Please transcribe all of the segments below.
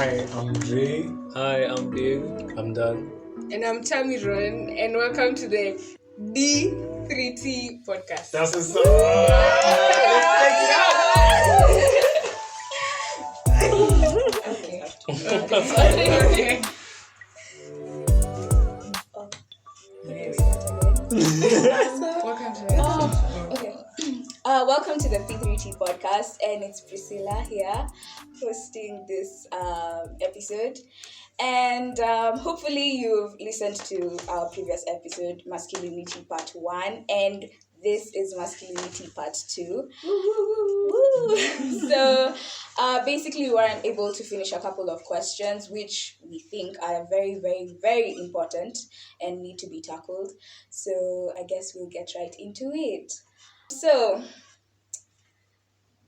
Hi, I'm Dre. Hi, I'm Dave. I'm done. And I'm Tamiron, and welcome to the D3T podcast. That's a song. Okay. Welcome to the Okay. Welcome to the P3T podcast, and it's Priscilla here hosting this episode. And hopefully you've listened to our previous episode, Masculinity Part 1, and this is Masculinity Part 2. Woo! So basically we weren't able to finish a couple of questions which we think are very, very, very important and need to be tackled. So I guess we'll get right into it. So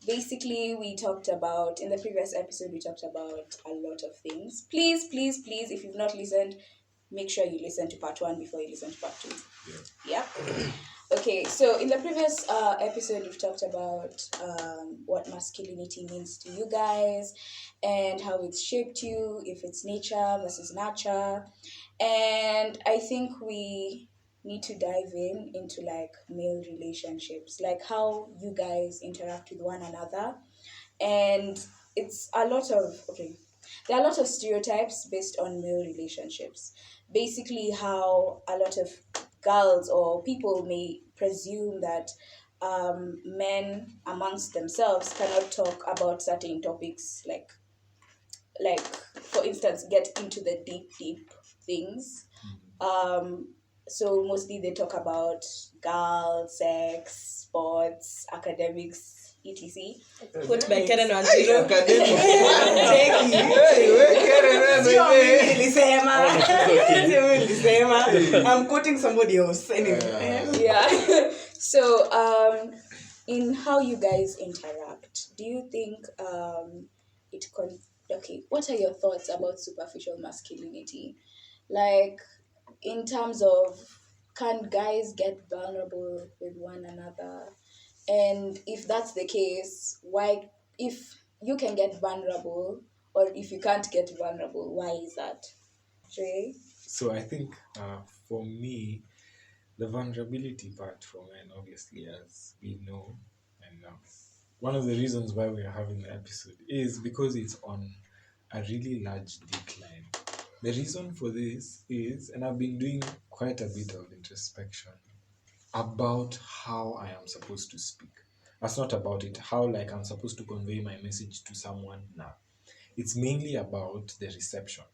basically in the previous episode we talked about a lot of things. Please, if you've not listened, make sure you listen to part 1 before you listen to part 2. Yeah. Okay, so in the previous episode we've talked about what masculinity means to you guys and how it's shaped you, if it's nature versus nurture. And I think we need to dive into like male relationships, like how you guys interact with one another. And it's there are a lot of stereotypes based on male relationships. Basically how a lot of girls or people may presume that men amongst themselves cannot talk about certain topics, like for instance get into the deep things. So mostly they talk about girls, sex, sports, academics, etc. Put by Karen and Jiro. I'm quoting somebody else anyway. Yeah. So in how you guys interact, do you think what are your thoughts about superficial masculinity? Like in terms of, can guys get vulnerable with one another? And if that's the case, why, if you can get vulnerable or if you can't get vulnerable, why is that? Trey? So I think for me, the vulnerability part for men, obviously, as we know, and one of the reasons why we are having the episode is because it's on a really large decline. The reason for this is, and I've been doing quite a bit of introspection about how I am supposed to speak. That's not about it, how like I'm supposed to convey my message to someone now. It's mainly about the reception.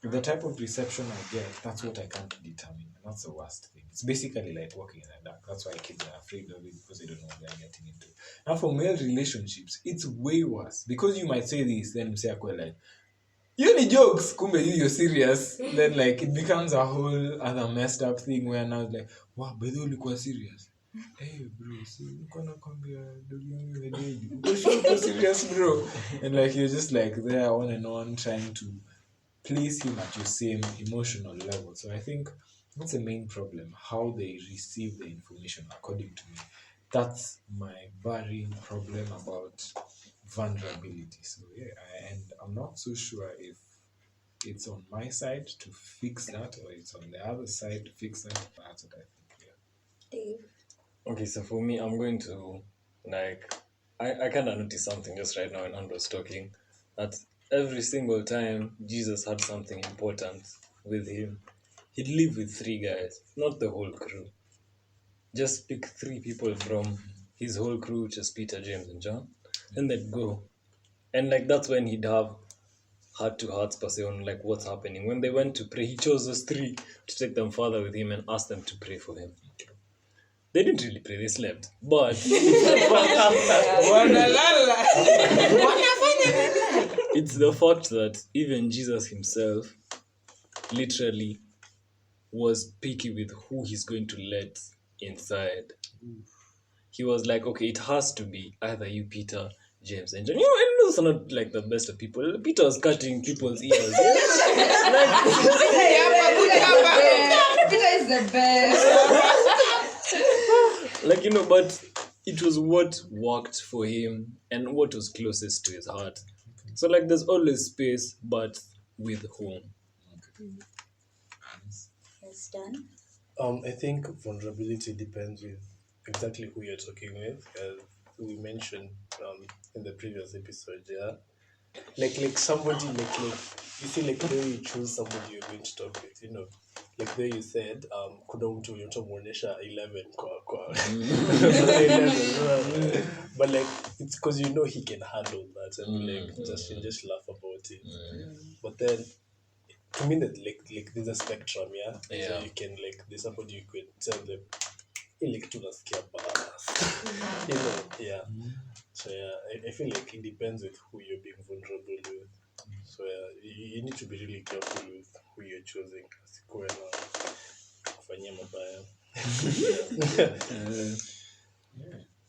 If the type of reception I get, that's what I can't determine. And that's the worst thing. It's basically like walking in the dark. That's why kids are afraid of it, because they don't know what they're getting into. Now for male relationships, it's way worse. Because you might say this, then you say like, you only jokes, kumbe you're serious. Then like it becomes a whole other messed up thing where now it's like, wow, by the way, look serious. Hey bro, so you gonna come here doing serious bro. And like you're just like there on and on trying to place him at your same emotional level. So I think that's the main problem, how they receive the information, according to me. That's my varying problem about vulnerability. So yeah, and I'm not so sure if it's on my side to fix that or it's on the other side to fix that. That's what I think. Dave? Okay, so for me, I'm going to, I kind of noticed something just right now when Andrew was talking, that every single time Jesus had something important with him, he'd live with 3 guys, not the whole crew. Just pick 3 people from his whole crew, which is Peter, James, and John, and they'd go. And that's when he'd have heart-to-hearts per se on what's happening. When they went to pray, he chose those 3 to take them further with him and ask them to pray for him. They didn't really pray, they slept. But it's the fact that even Jesus himself literally was picky with who he's going to let inside. He was like, okay, it has to be either you, Peter, James, and John. And those are not the best of people. Peter was cutting people's ears. Peter is the best. But it was what worked for him and what was closest to his heart. So like there's always space, but with whom? Yes, done. I think vulnerability depends with exactly who you're talking with, as we mentioned in the previous episode. Yeah, like somebody you see like the way you choose somebody you're going to talk with. Like there you said kuna mtu yotomuonesha 11 kwa 11, but like it's because he can handle that and like just laugh about it. But then to me that like there's a spectrum, yeah. So you can like there's somebody you could tell them like tunasikia bas. Yeah. So I feel like it depends with who you're being vulnerable with. So you need to be really careful with who you're choosing. Asikuwe na kufanyia mabaya.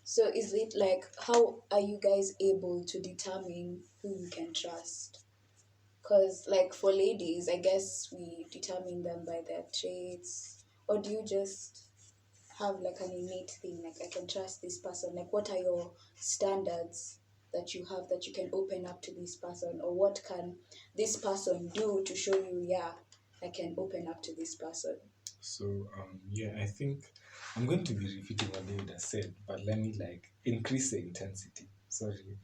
So is it like, how are you guys able to determine who you can trust? Because like for ladies, I guess we determine them by their traits. Or do you just have like an innate thing, like I can trust this person? Like what are your standards that you have that you can open up to this person? Or what can this person do to show you, yeah, I can open up to this person? So I think I'm going to be repeating what David has said, but let me like increase the intensity. Sorry.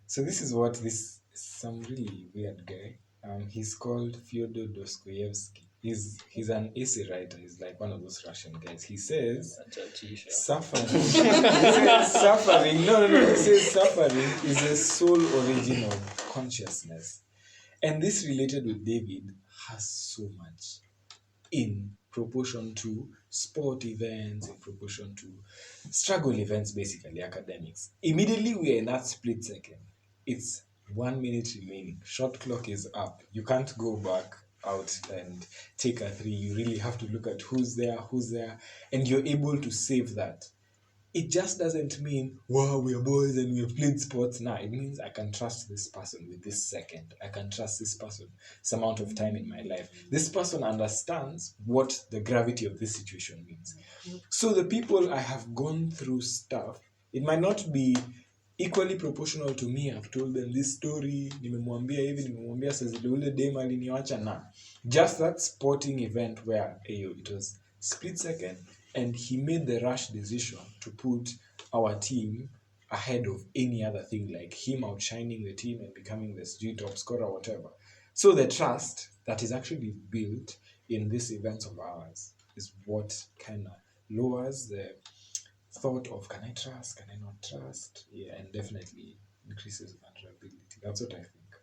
So this is what this some really weird guy. He's called Fyodor Dostoevsky. He's an essay writer. He's like one of those Russian guys. He says suffering. He says suffering. No. He says suffering is the sole origin of consciousness, and this related with David has so much in proportion to sport events, in proportion to struggle events, basically academics. Immediately we are in that split second. It's 1 minute remaining. Shot clock is up. You can't go back out and take a 3. You really have to look at who's there, and you're able to save that. It just doesn't mean, wow, we are boys and we have played sports. Nah, it means I can trust this person with this second. I can trust this person this amount of time in my life. This person understands what the gravity of this situation means. So the people I have gone through stuff, it might not be equally proportional to me. I've told them this story, nimemwambia hivi, nimemwambia sasa ule dem aliniacha na. Just that sporting event where it was split second, and he made the rash decision to put our team ahead of any other thing, like him outshining the team and becoming the street top scorer, whatever. So the trust that is actually built in these events of ours is what kind of lowers the thought of, can I trust, can I not trust? Yeah, and definitely increases vulnerability. That's what I think.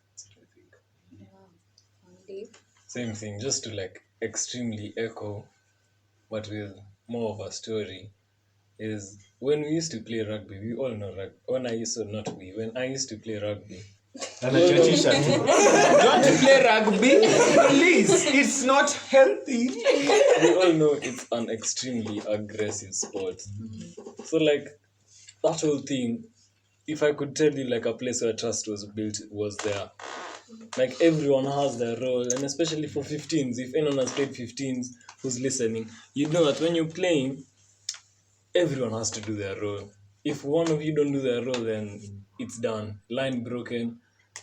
Dave? Same thing, just to like extremely echo, but with more of a story, is when we used to play rugby, we all know rugby. When I used to play rugby, Anachachisha tu. Don't play rugby, please. It's not healthy. we all know it's an extremely aggressive sport. So like that whole thing, if I could tell you like a place where trust was built was there. Like everyone has their role, and especially for 15s, if anyone has played 15s who's listening, you know that when you're playing, everyone has to do their role. If one of you don't do their role, then it's done. Line broken,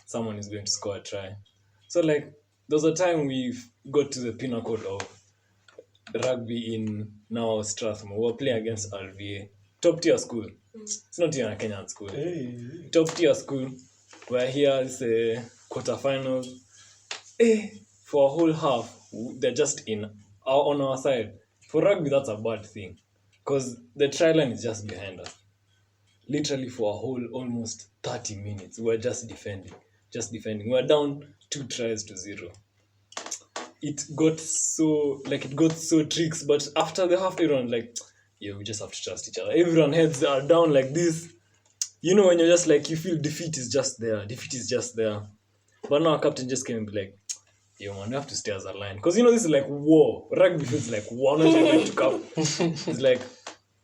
someone is going to score a try. So like there was a time we got to the pinnacle of rugby in now Strathmore. We were playing against RVA, top tier school. It's not even a Kenyan school. Top tier school. We're here, it's a quarterfinals. For a whole half, they're just on our side. For rugby, that's a bad thing, because the try line is just behind us. Literally for a whole almost 30 minutes, we're just defending. We're down 2 tries to 0. It got so tricks, but after the half, everyone like, yeah, we just have to trust each other. Everyone heads are down like this. You know, when you're just like, you feel defeat is just there. But now our captain just came and be like, yo man, you have to stay as a line. Because you know, this is like war. Rugby feels like war, not even to come. It's like,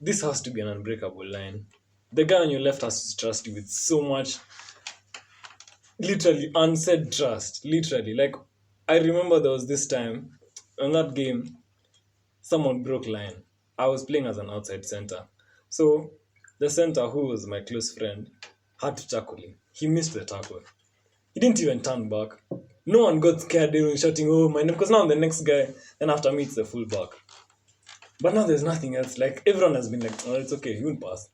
this has to be an unbreakable line. The guy on your left has to trust you with so much, literally unsaid trust. Literally. Like, I remember there was this time, on that game, someone broke line. I was playing as an outside center. So, the center, who was my close friend, had to tackle him. He missed the tackle. He didn't even turn back. No one got scared. They were shouting, "Oh my name!" Because now the next guy, then after me, it's the full back. But now there's nothing else. Like everyone has been like, "Oh, it's okay. He won't pass."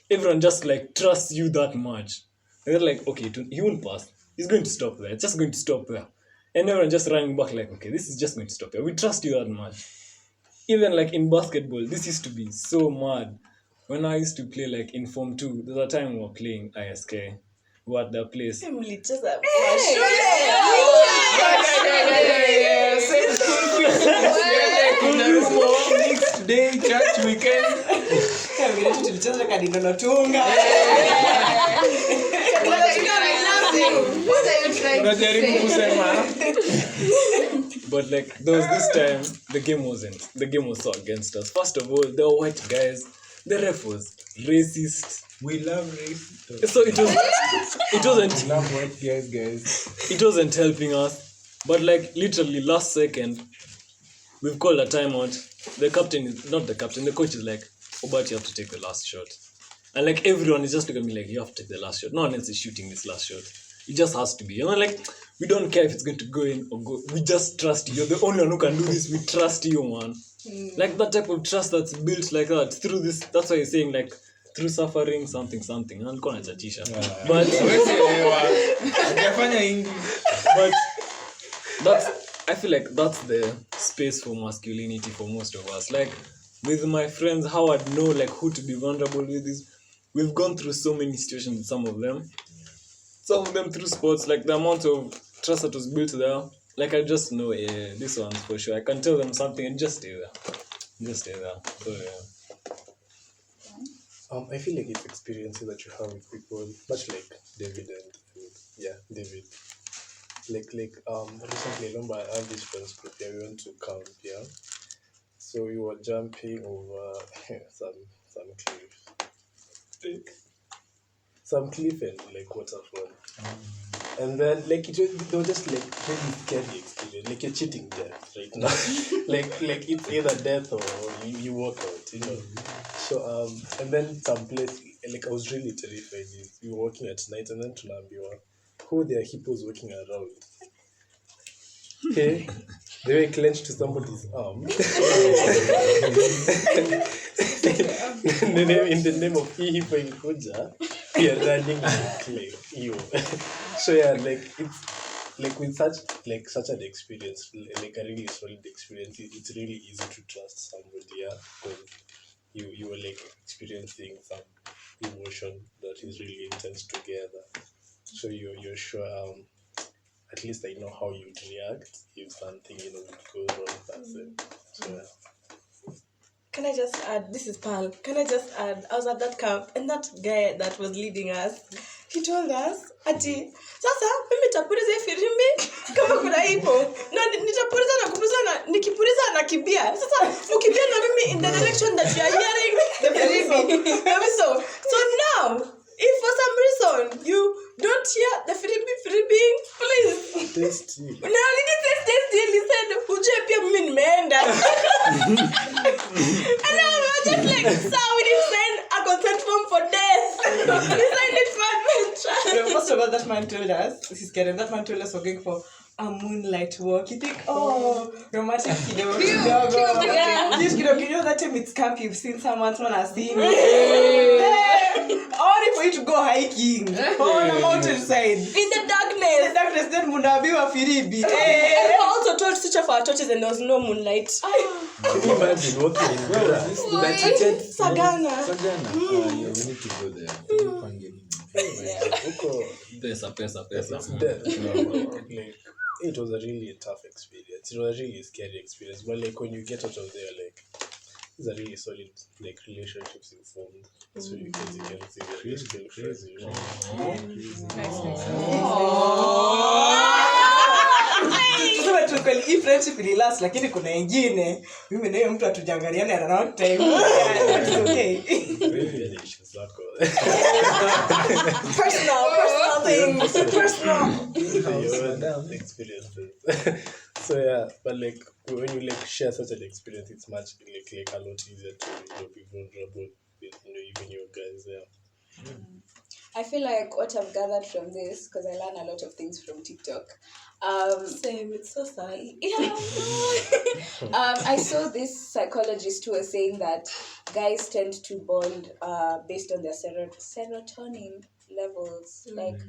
Everyone just like trusts you that much. And they're like, "Okay, he won't pass. He's going to stop there. It's just going to stop there." And everyone just running back like, "Okay, this is just going to stop here. We trust you that much." Even like in basketball, this used to be so mad. When I used to play like in Form 2, there's a time we were playing ISK. We were at the place. Mlicheza Next day, church weekend. tulicheza kadinono tunga. What are you trying to Unajaribu say? kusema. But like there was this time the game was so against us. First of all, they were white guys. The ref was racist. We love race. So it wasn't We love white guys. it wasn't helping us. But like literally last second, we've called a timeout. The captain is not the captain, the coach is like, "Oh, but you have to take the last shot." And like everyone is just looking at me like, "You have to take the last shot." No one else is shooting this last shot. It just has to be. You know, like we don't care if it's going to go in or go. We just trust you. You're the only one who can do this. We trust you, man. Like that type of trust that's built like that through this. That's why you're saying like through suffering something. And kona chachisha. But Hajafanya English. but I feel like that's the space for masculinity for most of us. Like with my friends, how I'd know like who to be vulnerable with is we've gone through so many situations with some of them through sports, like the amount of trust that was built there. Like I just know, this one's for sure. I can tell them something and just stay there. So yeah. I feel like it's experiences that you have with people, much like David and David. Like recently, I remember I had this friends group. Yeah, we went to camp. Yeah, so we were jumping over some cliff and like waterfall. And then like they were just like really scary experience. Like you're cheating death right now. like it's either death or you walk out, you know. So and then some place like I was really terrified. We were walking at night and then tunaambiwa who there are hippos walking around. Okay. They were clenched to somebody's arm. In the name of hippo Ikuja, we are running like you. So yeah, like it's like with such an experience, like a really solid experience, it's really easy to trust somebody, yeah, because you were like experiencing some emotion that is really intense together. So you're sure at least I know how you'd react if something would go wrong. That's it. So yeah. Can I just add, this is Pal, can I just add, I was at that camp and that guy that was leading us, he told us, ati, sasa, mimi nitapuriza firimbi kama kuna hipo, na nitapuriza na kupuriza nikipuriza na kibia. Sasa, ukibia na mimi in the direction that you are hearing the firimbi. So now, if for some reason you don't hear the firimbi, please. Tasty. Now, he said, uje pia mimi nimeenda. And now we were just like, sir, we didn't sign a consent form for death. We signed it for adventure. First of all, that man told us, this is Karen, that man told us we're going for a moonlight walk. You think, romantic kidogo. You know that time it's camp, you've seen someone has seen it. Only for you to go hiking on a mountainside. In the darkness. Then munabiwa firibi. And we also told to switch off our torches and there was no moonlight. Can you imagine walking in grass? Sagana. We need to go there. Pesa. Death. Like, it was a really tough experience. It was a really scary experience. But like when you get out of there, like it's a really solid like relationships informed. So you can see the still friends. Tuseme tu kweli hii friendship ili last lakini kuna wengine mimi na yeye mtu atujangaliane at around time. It's okay. Personal things. Personal experiences. So yeah, but like when you like share such an experience, it's much like a lot easier to be vulnerable with even your guys. Yeah. I feel like what I've gathered from this, because I learn a lot of things from TikTok. Same, it's so sad. Yeah. I saw this psychologist who was saying that guys tend to bond based on their serotonin levels. Like,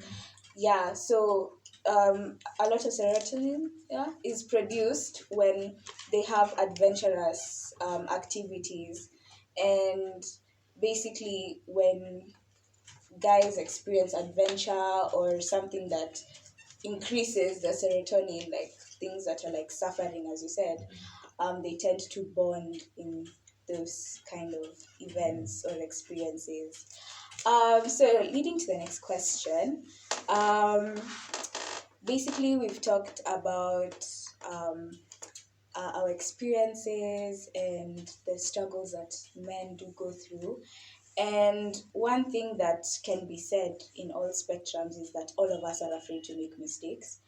yeah, so a lot of serotonin is produced when they have adventurous activities. And basically, when guys experience adventure or something that increases the serotonin, like things that are like suffering, as you said, they tend to bond in those kind of events or experiences. So leading to the next question, basically we've talked about our experiences and the struggles that men do go through. And one thing that can be said in all spectrums is that all of us are afraid to make mistakes.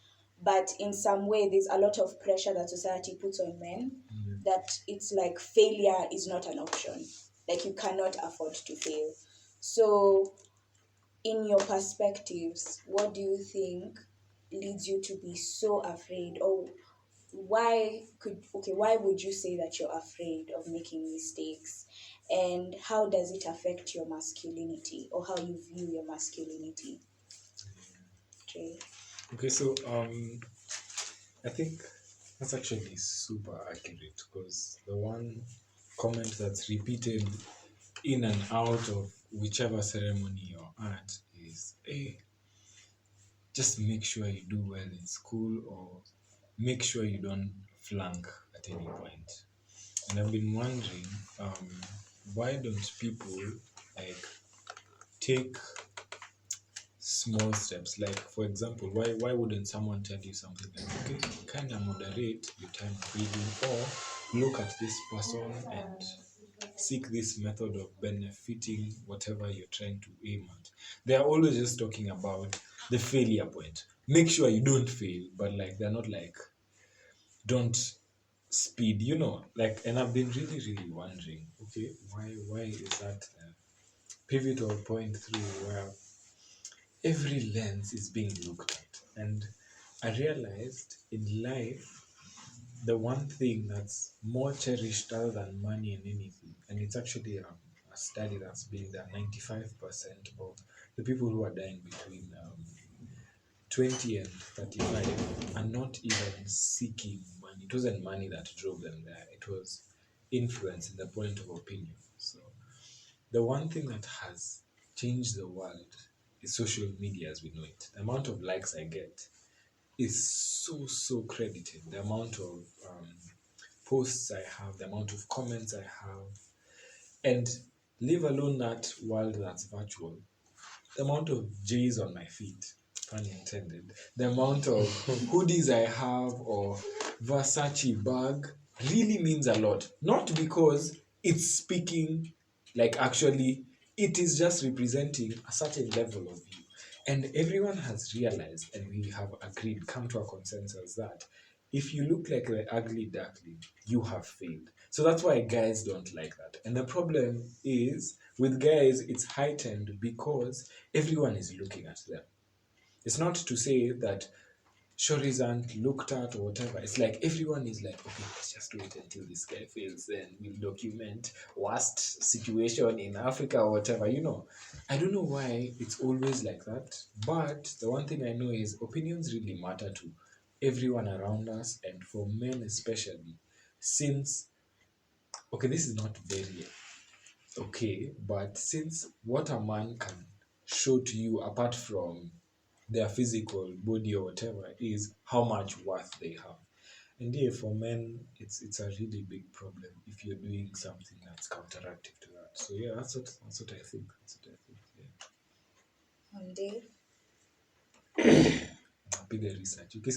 But in some way, there's a lot of pressure that society puts on men that it's like failure is not an option. Like you cannot afford to fail. So, in your perspectives, what do you think leads you to be so afraid? Or why would you say that you're afraid of making mistakes, and how does it affect your masculinity or how you view your masculinity? Jay? Okay, so I think that's actually super accurate, because the one comment that's repeated in and out of whichever ceremony you're at is, hey, just make sure you do well in school, or make sure you don't flunk at any point. And I've been wondering, why don't people like take small steps? Like, for example, why wouldn't someone tell you something like, okay, kind of moderate your time of reading, or look at this person and seek this method of benefiting whatever you're trying to aim at. They're always just talking about the failure point. Make sure you don't fail, but like they're not like, don't speed, like. And I've been really, really wondering, okay, why is that pivotal point through where every lens is being looked at? And I realized in life, the one thing that's more cherished other than money and anything, and it's actually a study that's been done, 95% of the people who are dying between 20 and 35 are not even seeking money. It wasn't money that drove them there. It was influence in the point of opinion. So the one thing that has changed the world is social media as we know it. The amount of likes I get is so credited. The amount of posts I have, the amount of comments I have, and leave alone that world that's virtual, the amount of J's on my feet, pun intended, the amount of hoodies I have or Versace bag really means a lot. Not because it's speaking, like actually, it is just representing a certain level of you. And everyone has realized, and we have agreed, come to a consensus that if you look like the ugly duckling, you have failed. So that's why guys don't like that. And the problem is, with guys, it's heightened because everyone is looking at them. It's not to say that shorties aren't looked at or whatever. It's like everyone is like, okay, let's just wait until this guy fails, then we'll document worst situation in Africa or whatever, I don't know why it's always like that, but the one thing I know is opinions really matter to everyone around us, and for men especially, since, okay, this is not very okay, but since what a man can show to you apart from their physical body or whatever is how much worth they have. And yeah, for men, it's a really big problem if you're doing something that's counteractive to that. So yeah, that's what I think. And Dave? Be the research. You can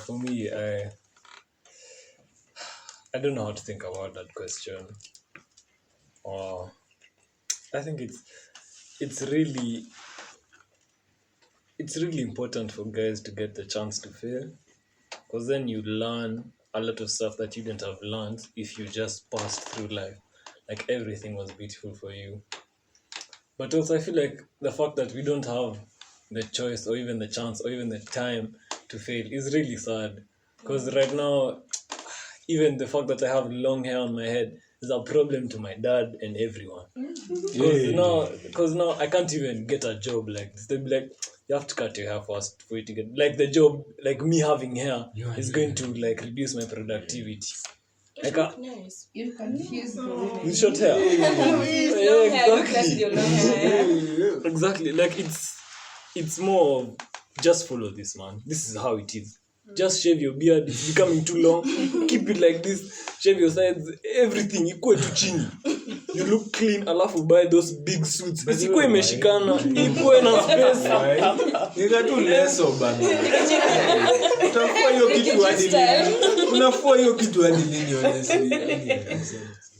For me, I don't know how to think about that question. I think it's really important for guys to get the chance to fail, because then you learn a lot of stuff that you didn't have learned if you just passed through life. like everything was beautiful for you. But also I feel like the fact that we don't have the choice or even the chance or even the time to fail is really sad. Because right now, even the fact that I have long hair on my head is a problem to my dad and everyone. Because now I can't even get a job like this. They'll be like, you have to cut your hair first for you to get like the job. Like me having hair is going to like reduce my productivity. Like Nice. You're confused. with short hair. Exactly. Like it's more of just follow this, man. This is how it is. Just shave your beard. It's becoming too long. Keep it like this. Shave your sides. Everything equal to chini. You look clean. Alafu buy those big suits. Isikuwe imeshikana. Ikuwe na space. Nika tu leso bana. Utafua hiyo kitu hadi lini? Unafua hiyo kitu hadi lini honestly?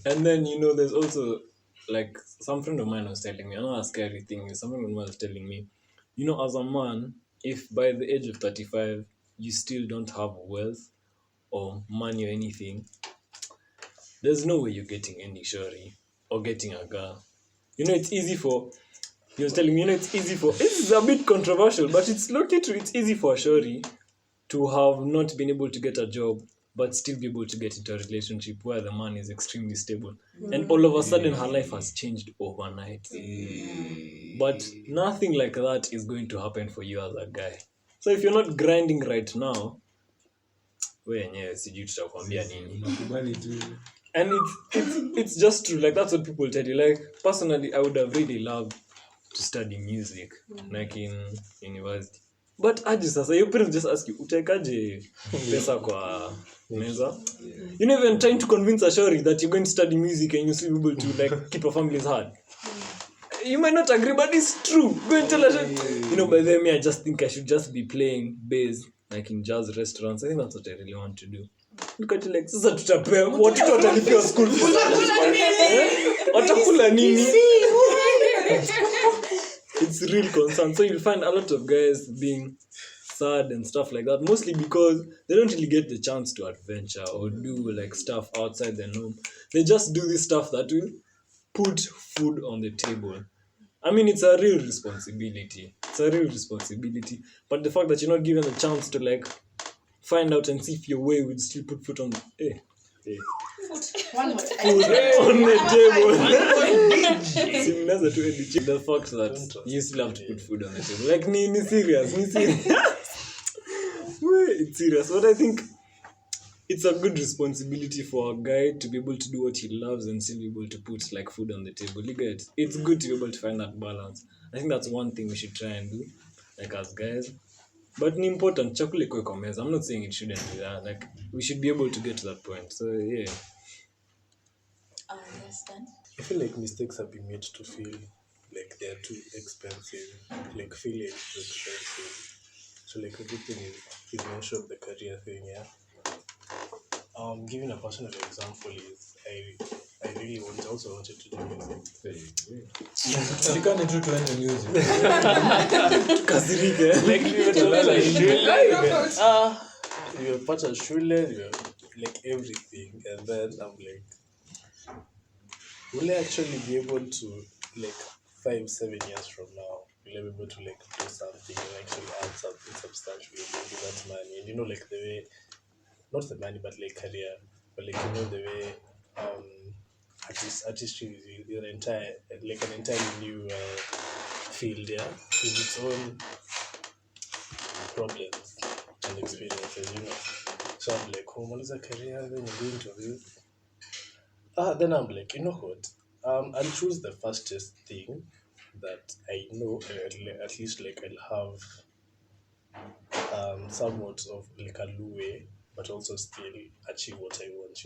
And then there's also like some friend of mine was telling me, another scary thing is someone was telling me, as a man, if by the age of 35 you still don't have wealth or money or anything, there's no way you're getting any shorty or getting a girl. It's easy for, he was telling me, it's easy for, this is a bit controversial, but it's lucky true. It's easy for a shorty to have not been able to get a job but still be able to get into a relationship where the man is extremely stable. And all of a sudden her life has changed overnight. But nothing like that is going to happen for you as a guy. So if you're not grinding right now, sijui tutakwambia nini. And it's just true. Like that's what people tell you. Like personally, I would have really loved to study music, like in university. But aje sasa, your parents just ask you, utakaje pesa kwa meza? You're not even trying to convince a shori that you're going to study music and you're still able to like keep a family's heart. You might not agree, but it's true. Go and tell her, by then I just think I should just be playing bass like in jazz restaurants. I think that's what I really want to do. Look at like, sasa tutapea, watoto watalipia school fees. Watakula nini? It's real concern. So you'll find a lot of guys being sad and stuff like that, mostly because they don't really get the chance to adventure or do like stuff outside the norm. They just do this stuff that will put food on the table. I mean, it's a real responsibility. But the fact that you're not given the chance to like find out and see if your way would still put food on the One more food on the table. The fact that you still have to put food on the table. Like, ni serious. It's serious. But I think it's a good responsibility for a guy to be able to do what he loves and still be able to put like food on the table. You get it? It's good to be able to find that balance. I think that's one thing we should try and do, like as guys. But ni important, chakula ikuwe kwa meza. I'm not saying it shouldn't be that. Like, we should be able to get to that point. So, yeah. Understand. I feel like mistakes have been made to feel like they're too expensive. Like, failure is too expensive. So, like, a good thing is you mentioned the career thing, yeah? Giving a personal example is I really also wanted to do music. You can't do to music. We were part of Shule, we were like everything, and then I'm like, will I actually be able to, like 5-7 years from now, will I be able to like do something and actually add something substantially to that money? And like the way, not the money, but like career, but like the way artistry is an entirely new field, yeah, with its own problems and experiences, So I'm like, what is a career? Then you go into this. Then I'm like, you know what? I'll choose the fastest thing that I know, at least like I'll have somewhat of like a leeway, but also still achieve what I want,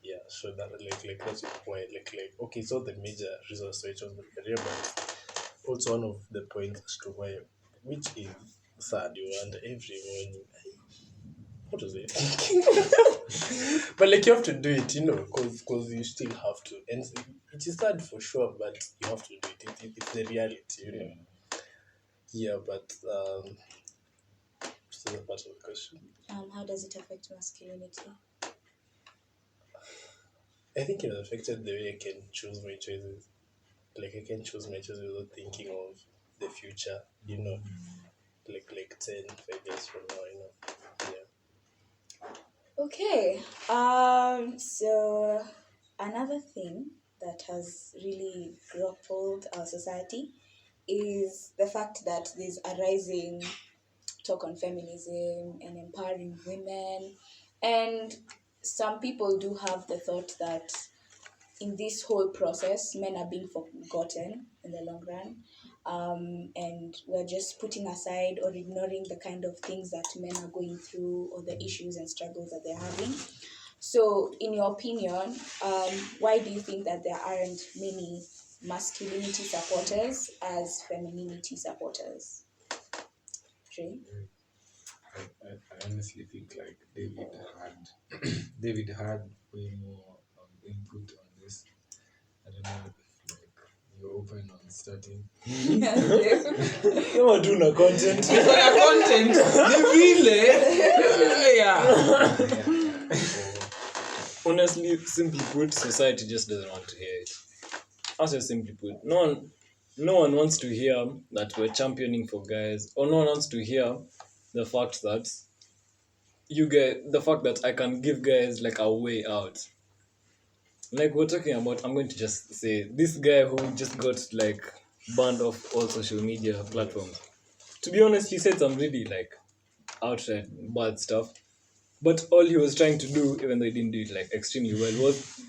Yeah, so that like that's why like okay, so the major reasons to choose the career, but also one of the points as to why, which is sad, and everyone, what is it? But like you have to do it, because you still have to, and it is sad for sure, but you have to do it. It's the reality, Yeah, but still a part of the question. How does it affect masculinity? I think it affected the way I can choose my choices. Like I can choose my choices without thinking of the future, like 10, 5 years from now, Yeah. Okay. So another thing that has really grappled our society is the fact that there's a rising talk on feminism and empowering women, and some people do have the thought that in this whole process, men are being forgotten in the long run, and we're just putting aside or ignoring the kind of things that men are going through or the issues and struggles that they're having. So, in your opinion, why do you think that there aren't many masculinity supporters as femininity supporters? Jay? I honestly think like David had way more input on this. I don't know if like you're open on starting. Kama tuna content. Kuna content. Ni vile. Yeah. Honestly, simply put, society just doesn't want to hear it. I'll say simply put, no one wants to hear that we're championing for guys, or no one wants to hear the fact that I can give guys like a way out. Like we're talking about, I'm going to just say this guy who just got like banned off all social media platforms. To be honest, he said some really like outright bad stuff. But all he was trying to do, even though he didn't do it like extremely well, was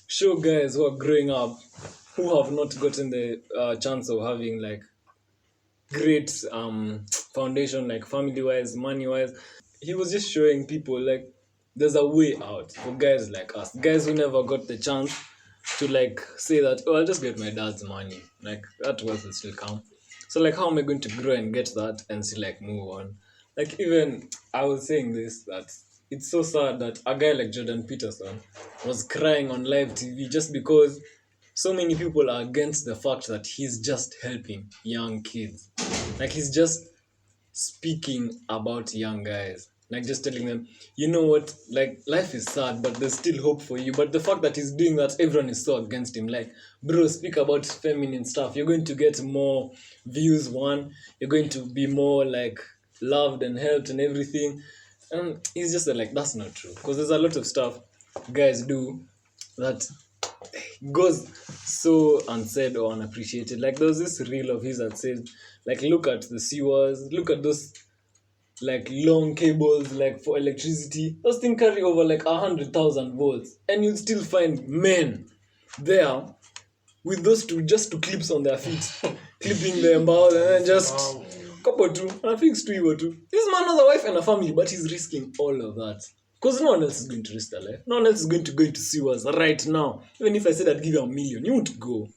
show guys who are growing up, who have not gotten the chance of having like great foundation, like family wise, money wise. He was just showing people like there's a way out for guys like us, guys who never got the chance to like say that, oh, I'll just get my dad's money, like that wealth will still come. So like, how am I going to grow and get that and still like move on? Like, even I was saying this, that it's so sad that a guy like Jordan Peterson was crying on live TV just because so many people are against the fact that he's just helping young kids. Like, he's just speaking about young guys, like just telling them, you know what, like life is sad but there's still hope for you. But the fact that he's doing that, everyone is so against him. Like, bro, speak about feminine stuff, you're going to get more views. One, you're going to be more like loved and helped and everything. And he's just like, that's not true, because there's a lot of stuff guys do that goes so unsaid or unappreciated. Like, there was this reel of his that said, like, look at the sewers, look at those like long cables, like for electricity. Those things carry over like 100,000 volts, and you'll still find men there with those two clips on their feet, clipping their bows, and then just couple two, and I think two. This man has a wife and a family, but he's risking all of that. Because no one else is going to risk their life. No one else is going to go into sewers right now. Even if I said I'd give you $1 million, you won't go.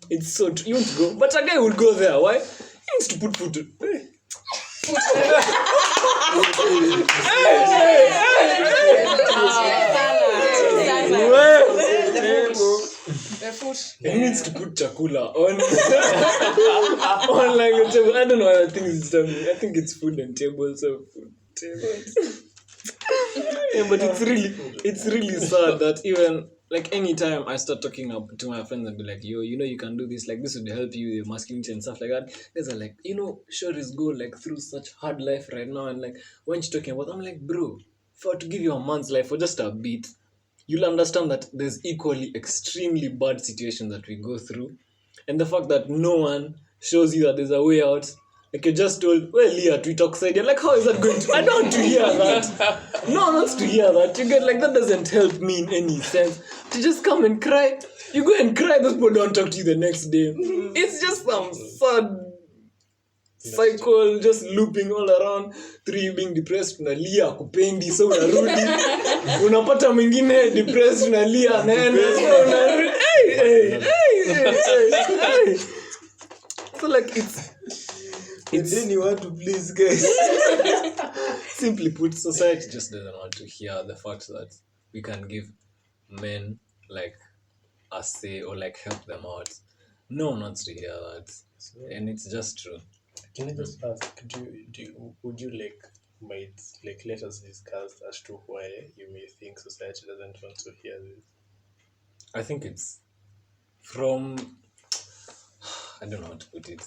It's so true. You won't go. But a guy will go there. Why? He needs to put food. He needs to put chakula on like a table. I don't know what I think it's done. I think it's food and table. So food table. Yeah, but it's really sad that even like anytime I start talking up to my friends and be like, yo, you know, you can do this, like this would help you with your masculinity and stuff like that. Guys are like, you know, sure is go like through such hard life right now, and like when you're talking about, I'm like, bro, if I were to give you a month's life for just a bit, you'll understand that there's equally extremely bad situations that we go through, and the fact that no one shows you that there's a way out. Like, you're just told, well, Leah, tweet oxide. You're like, how is that going to... I don't want to hear that. No one wants to hear that. You get like, that doesn't help me in any sense. To just come and cry. You go and cry, those people don't talk to you the next day. It's just some sad cycle just looping all around. 3, being depressed, unalia, kupendi, so unarudi. Unapata mwingine depressed, unalia, naenda, so unarudi. Hey. So like, then you want to please guys. Simply put, society just doesn't want to hear the fact that we can give men like a say or like help them out. No one wants to hear that, and it's just true. Can I just ask, would you might let us discuss as to why you may think society doesn't want to hear this? I think it's from, I don't know how to put it.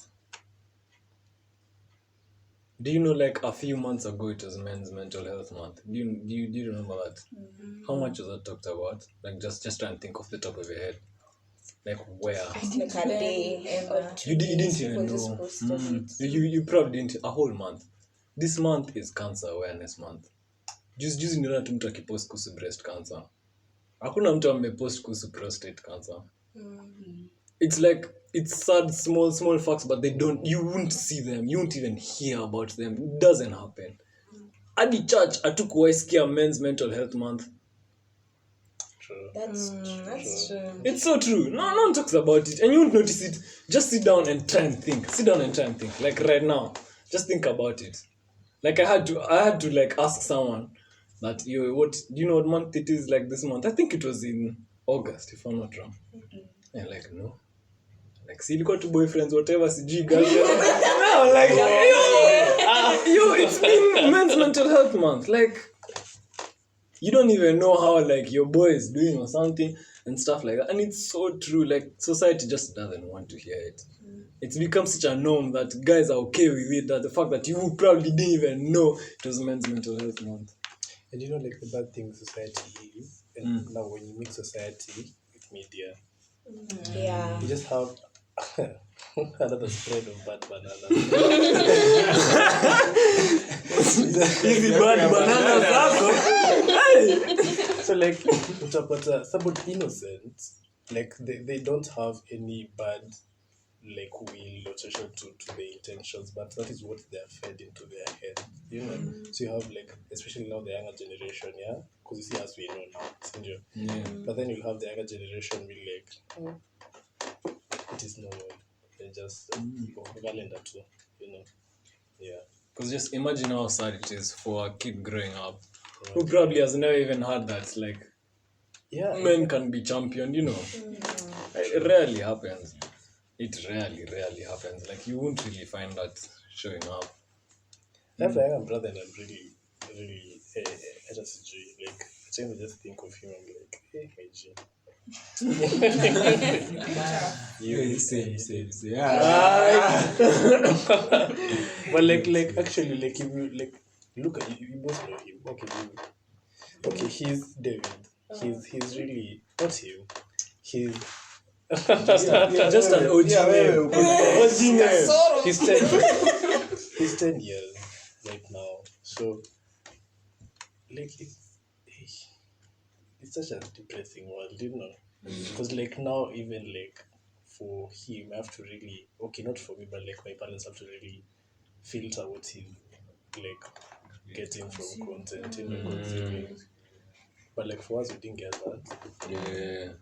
Do you know, like a few months ago, it was Men's Mental Health Month? Do you remember that? How much was that talked about? Like, just try and think off the top of your head. Like, where? Like a day or two You days didn't even before know. this post of it. You probably didn't. A whole month. This month is Cancer Awareness Month. Juzi niliona tu mtu akipost kuhusu breast cancer. Hakuna mtu amepost kuhusu prostate cancer. It's like, it's sad, small facts, but you won't see them. You won't even hear about them. It doesn't happen. At the church, hatukuwaisikia Men's Mental Health Month. True. That's true. It's so true. No one talks about it, and you won't notice it. Just sit down and try and think. Like right now, just think about it. Like I had to like ask someone that do you know what month it is? Like this month, I think it was in August, if I'm not wrong. And like no, like see, ilikuwa two boyfriends, whatever, CG girlfriend. No, like it's been Men's Mental Health Month. Like you don't even know how like your boy is doing or something and stuff like that. And it's so true. Like society just doesn't want to hear it. It's become such a norm that guys are okay with it. That the fact that you probably didn't even know it was Men's Mental Health Month. And you know, like the bad thing society is, and now when you mix society with media, Yeah. you just have another spread of bad bananas. Hizi bad bananas zako. So like, utapata somebody innocent, like they don't have any bad like will or to their intentions, but that is what they are fed into their head, you know. So you have like, especially now the younger generation, yeah, because you see as we know now, but then you have the younger generation be like, it is normal, and just calendar too, you know. Yeah, because just imagine how sad it is for a kid growing up who probably has never even heard that like men can be championed, you know. It rarely happens. It rarely happens. Like you won't really find that showing up. I have a younger brother, and I'm really SG. Like I tend to just think of him, I'm like, hey, my G. You say. But like actually, like if you like look at you both know him. Okay, he's David. He's really not him. He's just an OG name. He's 10 years right now. So like it's such a depressing world, you know. Because like now even like for him I have to really, okay, not for me, but like my parents have to really filter what he's like getting from content, you know, consuming. But like for us we didn't get that. Yeah. Yeah.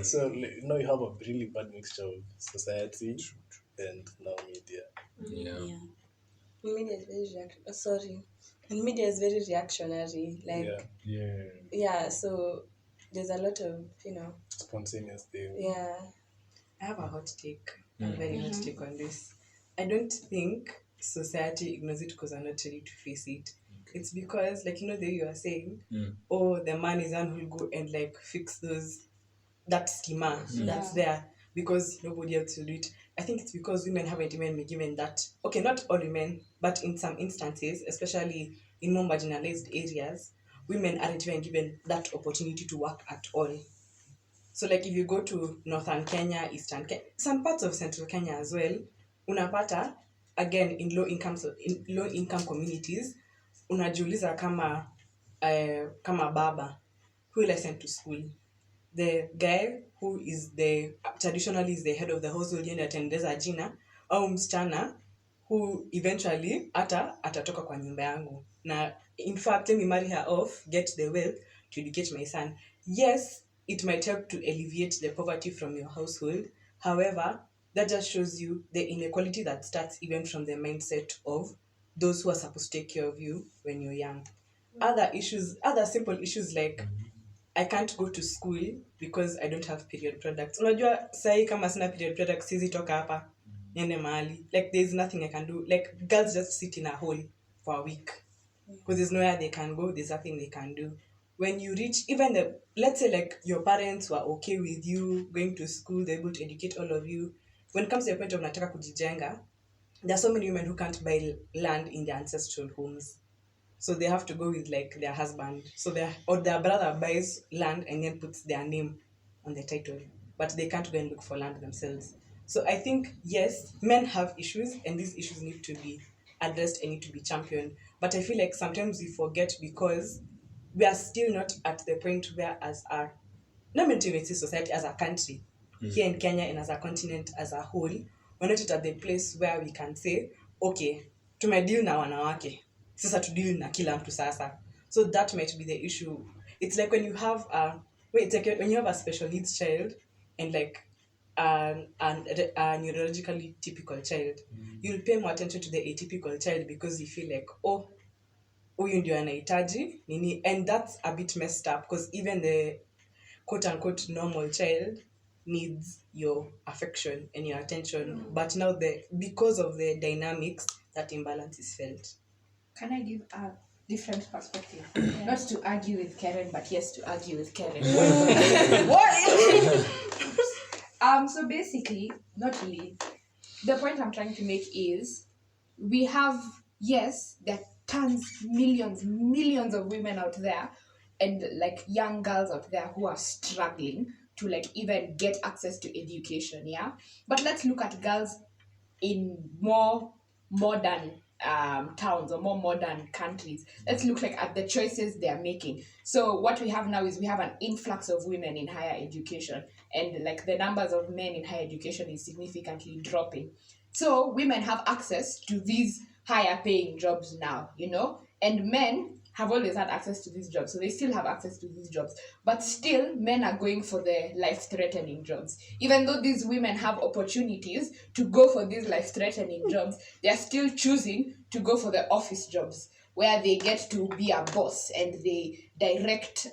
So like, now you have a really bad mixture of society and now media. Yeah. Media is very and media is very reactionary. Like so there's a lot of, you know, spontaneous things. Yeah. I have a hot take. A very hot take on this. I don't think society ignores it because I'm not ready to face it. It's because, like, you know, the way you are saying, the man is one who will go and like fix that schema that's there because nobody else will do it. I think it's because women haven't even been given that. Okay, not all women, but in some instances, especially in more marginalized areas, women aren't even given that opportunity to work at all. So, like, if you go to northern Kenya, eastern Kenya, some parts of central Kenya as well, unapata, again, in low income communities, unajiuliza kama baba who is sent to school. The guy who is traditionally is the head of the household, yeye atendeza jina, au msichana who eventually atatoka kwa nyumba yangu. Na in fact, let me marry her off, get the wealth to educate my son. Yes, it might help to alleviate the poverty from your household. However, that just shows you the inequality that starts even from the mindset of those who are supposed to take care of you when you're young. Other simple issues like I can't go to school because I don't have period products. Unajua sai kama sina period products sizi toka hapa niende mahali. Like there's nothing I can do. Like girls just sit in a hole for a week because there's nowhere they can go, there's nothing they can do. When you reach even let's say like your parents were okay with you going to school, they're able to educate all of you. When it comes to the point of nataka kujijenga, there are so many women who can't buy land in their ancestral homes. So they have to go with like their husband. So their brother buys land and then puts their name on the title. But they can't go and look for land themselves. So I think, yes, men have issues and these issues need to be addressed and need to be championed. But I feel like sometimes we forget because we are still not at the point where not meant to say society, as a country, here in Kenya and as a continent as a whole, we're not at the place where we can say, okay, tumedeal na wanawake, sasa to deal na kila mtu sasa. So that might be the issue. It's like when you have when you have a special needs child and like a neurologically typical child, you'll pay more attention to the atypical child because you feel like, oh, huyu ndio anahitaji nini, and that's a bit messed up because even the quote-unquote normal child needs your affection and your attention, but now because of the dynamics, that imbalance is felt. Can I give a different perspective? Not to argue with Karen, but yes, to argue with Karen. So basically, not really. The point I'm trying to make is we have, yes, there are tons, millions of women out there and like young girls out there who are struggling to like even get access to education, yeah? But let's look at girls in more modern towns or more modern countries. Let's look like at the choices they are making. So what we have now is we have an influx of women in higher education, and like the numbers of men in higher education is significantly dropping. So women have access to these higher paying jobs now, you know, and men have always had access to these jobs, so they still have access to these jobs, but still men are going for the life-threatening jobs. Even though these women have opportunities to go for these life-threatening jobs, they are still choosing to go for the office jobs where they get to be a boss and they direct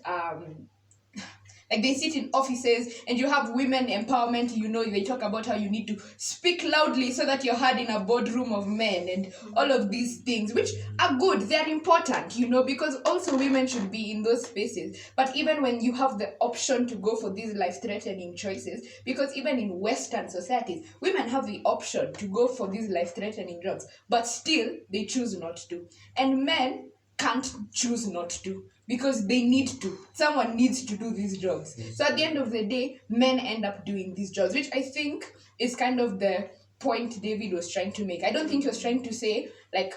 like they sit in offices and you have women empowerment, you know, they talk about how you need to speak loudly so that you're heard in a boardroom of men and all of these things, which are good, they're important, you know, because also women should be in those spaces. But even when you have the option to go for these life-threatening choices, because even in Western societies, women have the option to go for these life-threatening jobs, but still they choose not to. And men can't choose not to, because they need to. Someone needs to do these jobs. So at the end of the day, men end up doing these jobs, which I think is kind of the point David was trying to make. I don't think he was trying to say, like,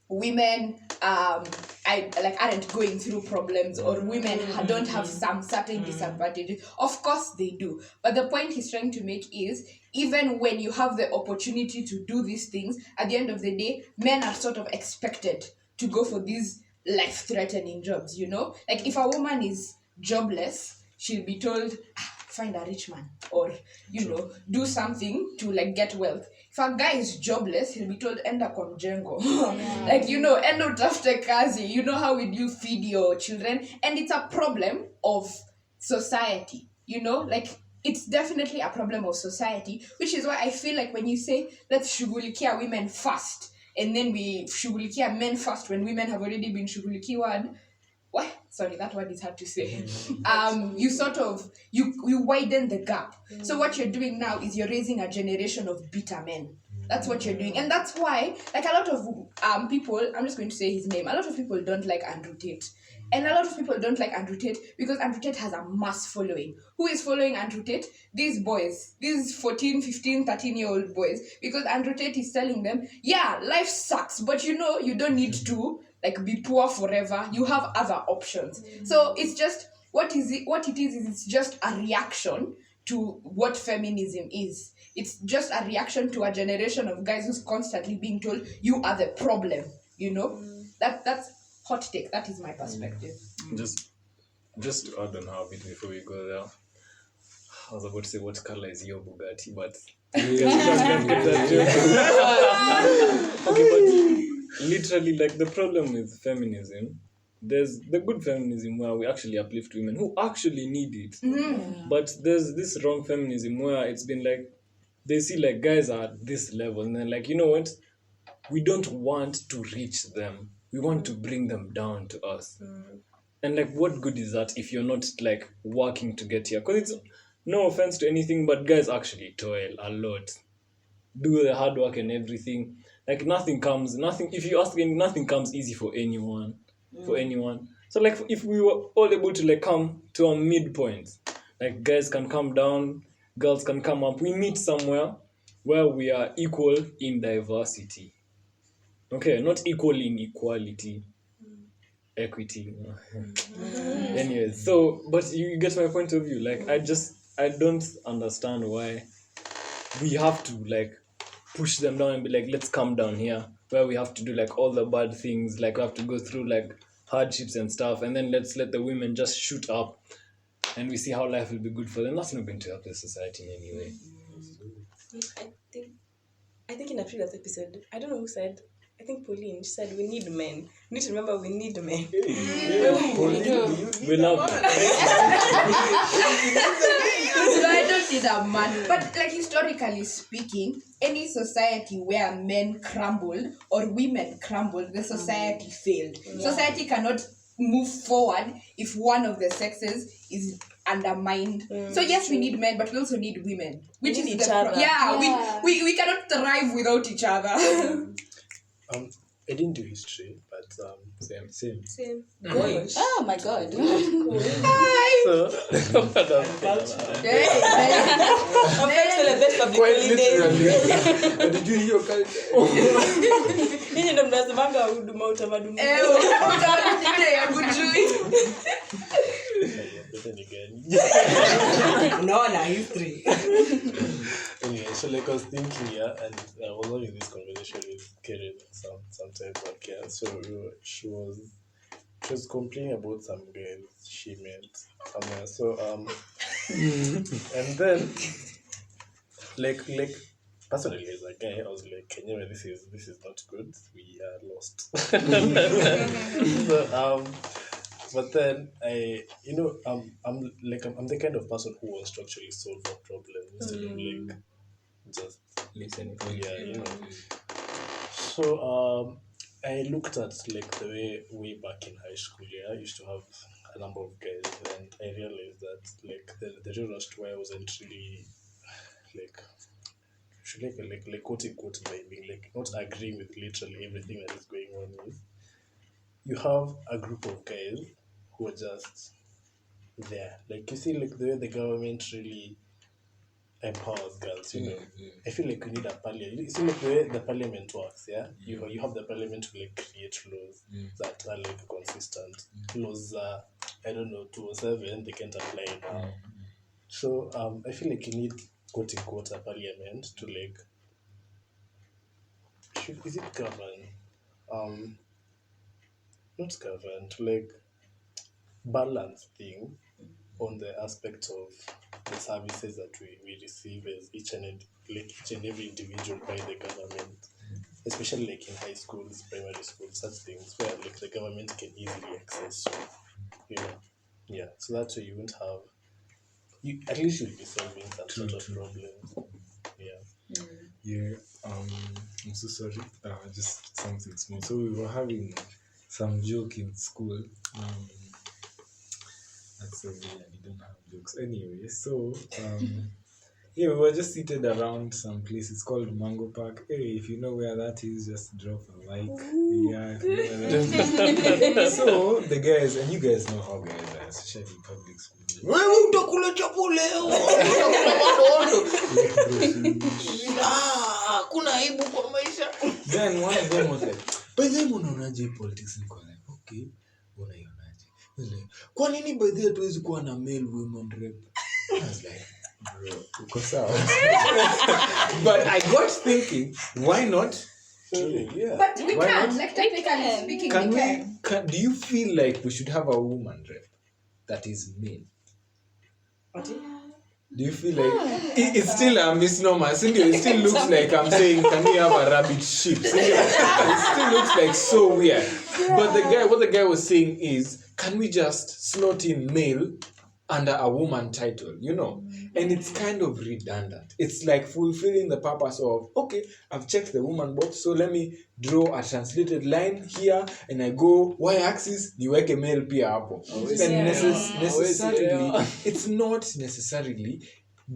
women aren't going through problems, or women don't have some certain disadvantages. Of course they do. But the point he's trying to make is, even when you have the opportunity to do these things, at the end of the day, men are sort of expected to go for these life-threatening jobs, you know? Like, if a woman is jobless, she'll be told, find a rich man, or, you know, do something to, like, get wealth. If a guy is jobless, he'll be told, enda kwa mjengo. Like, you know, enda utafute kazi. You know, how would you feed your children? And it's a problem of society, you know? Like, it's definitely a problem of society, which is why I feel like when you say, let's shughulikia women first, and then we shughulikia men first when women have already been shughulikiwa. What? Sorry, that word is hard to say. You sort of, you widen the gap. So what you're doing now is you're raising a generation of bitter men. That's what you're doing. And that's why, like, a lot of people, I'm just going to say his name, a lot of people don't like Andrew Tate. And a lot of people don't like Andrew Tate because Andrew Tate has a mass following. Who is following Andrew Tate? These boys. These 14, 15, 13-year-old boys. Because Andrew Tate is telling them, yeah, life sucks, but you know, you don't need to, like, be poor forever. You have other options. So it's just, what it is it's just a reaction to what feminism is. It's just a reaction to a generation of guys who's constantly being told, you are the problem, you know? That's hot take. That is my perspective. Just to add on how bit before we go there, I was about to say, what color is your Bugatti? But okay, but literally, like, the problem with feminism, there's the good feminism where we actually uplift women who actually need it. But there's this wrong feminism where it's been like, they see like guys are at this level and they're like, you know what? We don't want to reach them. we want to bring them down to us. And like, what good is that if you're not like working to get here? Because it's no offense to anything, but guys actually toil a lot, do the hard work and everything. Like nothing if you ask me, nothing comes easy for anyone. So like if we were all able to like come to a midpoint, like guys can come down, girls can come up, we meet somewhere where we are equal in diversity. Okay, not equal in equality. Equity. Anyway, so but you get my point of view. Like I don't understand why we have to like push them down and be like, let's come down here, where we have to do like all the bad things, like we have to go through like hardships and stuff, and then let's let the women just shoot up and we see how life will be good for them. That's not going to help the society in any way. I think in a previous episode, I don't know who said, I think Pauline, she said we need men. We need to remember we need men. We love them. So I don't need a man. But like historically speaking, any society where men crumbled or women crumbled, the society failed. Society cannot move forward if one of the sexes is undermined. So yes, we need men, but we also need women. Which need is each other. We cannot thrive without each other. I didn't do history, but Same. Gosh. Oh my god. so quite literally. Did you hear your culture? Ninyi ndo mnasemanga huduma utamaduni. Unaona history. Anyway, so like I was thinking, yeah, and I was having this conversation with Karen some time back, yeah. So she was complaining about some girls she met somewhere. So and then like personally as a guy, I was like, Kenya, this is not good. We are lost. So but then I'm the kind of person who wants to actually solve a problem instead of like just Listen. yeah. So I looked at like the way back in high school. Yeah, I used to have a number of guys, and I realized that like the real reason why I wasn't really like quote unquote vibing, like not agreeing with literally everything that is going on is you have a group of guys who are just there. Like you see, like the way the government really empowers girls, you know. I feel like we need a parliament. You see, like the way the parliament works, yeah. You have the parliament to like create laws that are like consistent. Laws I don't know 207 they can't apply now. So I feel like you need quote unquote a parliament to like is it govern not govern to like balance thing on the aspect of the services that we receive as each and every individual by the government, especially like in high schools, primary schools, such things where like the government can easily access you, yeah. So that way you won't have at least you'll be solving some sort of problems. Yeah. I'm so sorry. Just something small. So we were having some joke in school. That's so weird. You don't have jokes anyway. So we were just seated around some place. It's called Mango Park. Hey, if you know where that is, just drop a like. Yeah, if you know where that is. So the guys, and you guys know how guys are, especially in public school. Utakula chapo leo. Kuna aibu kwa maisha. Then one of them was like, by the way, unaonaje politics? Niko like, okay, unaionaje? Kwa nini by the way tuwezi kuwa na male women rep? I was like, bro, uko sawa. But I got thinking, why not? Yeah. But we Why can't, not? like technically speaking, we can. Do you feel like we should have a woman rep that is male? Do you feel like it's still a misnomer? Cindy, it still looks like I'm saying, can we have a rabbit sheep? Cindy, it still looks like so weird. But what the guy was saying is, can we just slot in male under a woman title, and it's kind of redundant. It's like fulfilling the purpose of, okay, I've checked the woman box, so let me draw a translated line here, and I go y-axis, niweke male pia hapo. And necessarily, it's not necessarily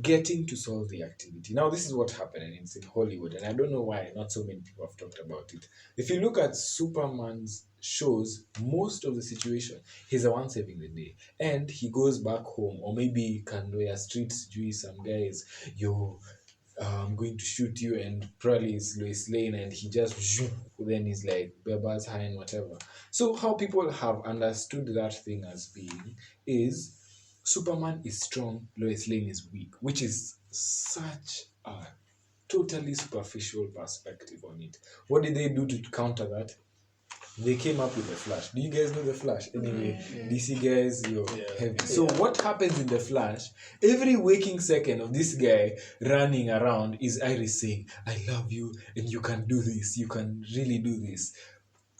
getting to solve the activity. Now, this is what happened, and it's in Hollywood, and I don't know why not so many people have talked about it. If you look at Superman's shows, most of the situation, he's the one saving the day, and he goes back home, or maybe Kandoya streets, some guys, I'm going to shoot you, and probably it's Lois Lane, and he just then he's like Beba's high and whatever. So how people have understood that thing as being is Superman is strong, Lois Lane is weak, which is such a totally superficial perspective on it. What did they do to counter that? They came up with the Flash. Do you guys know the Flash? Anyway, DC guys, heavy. So what happens in the Flash? Every waking second of this guy running around is Iris saying, I love you, and you can do this. You can really do this.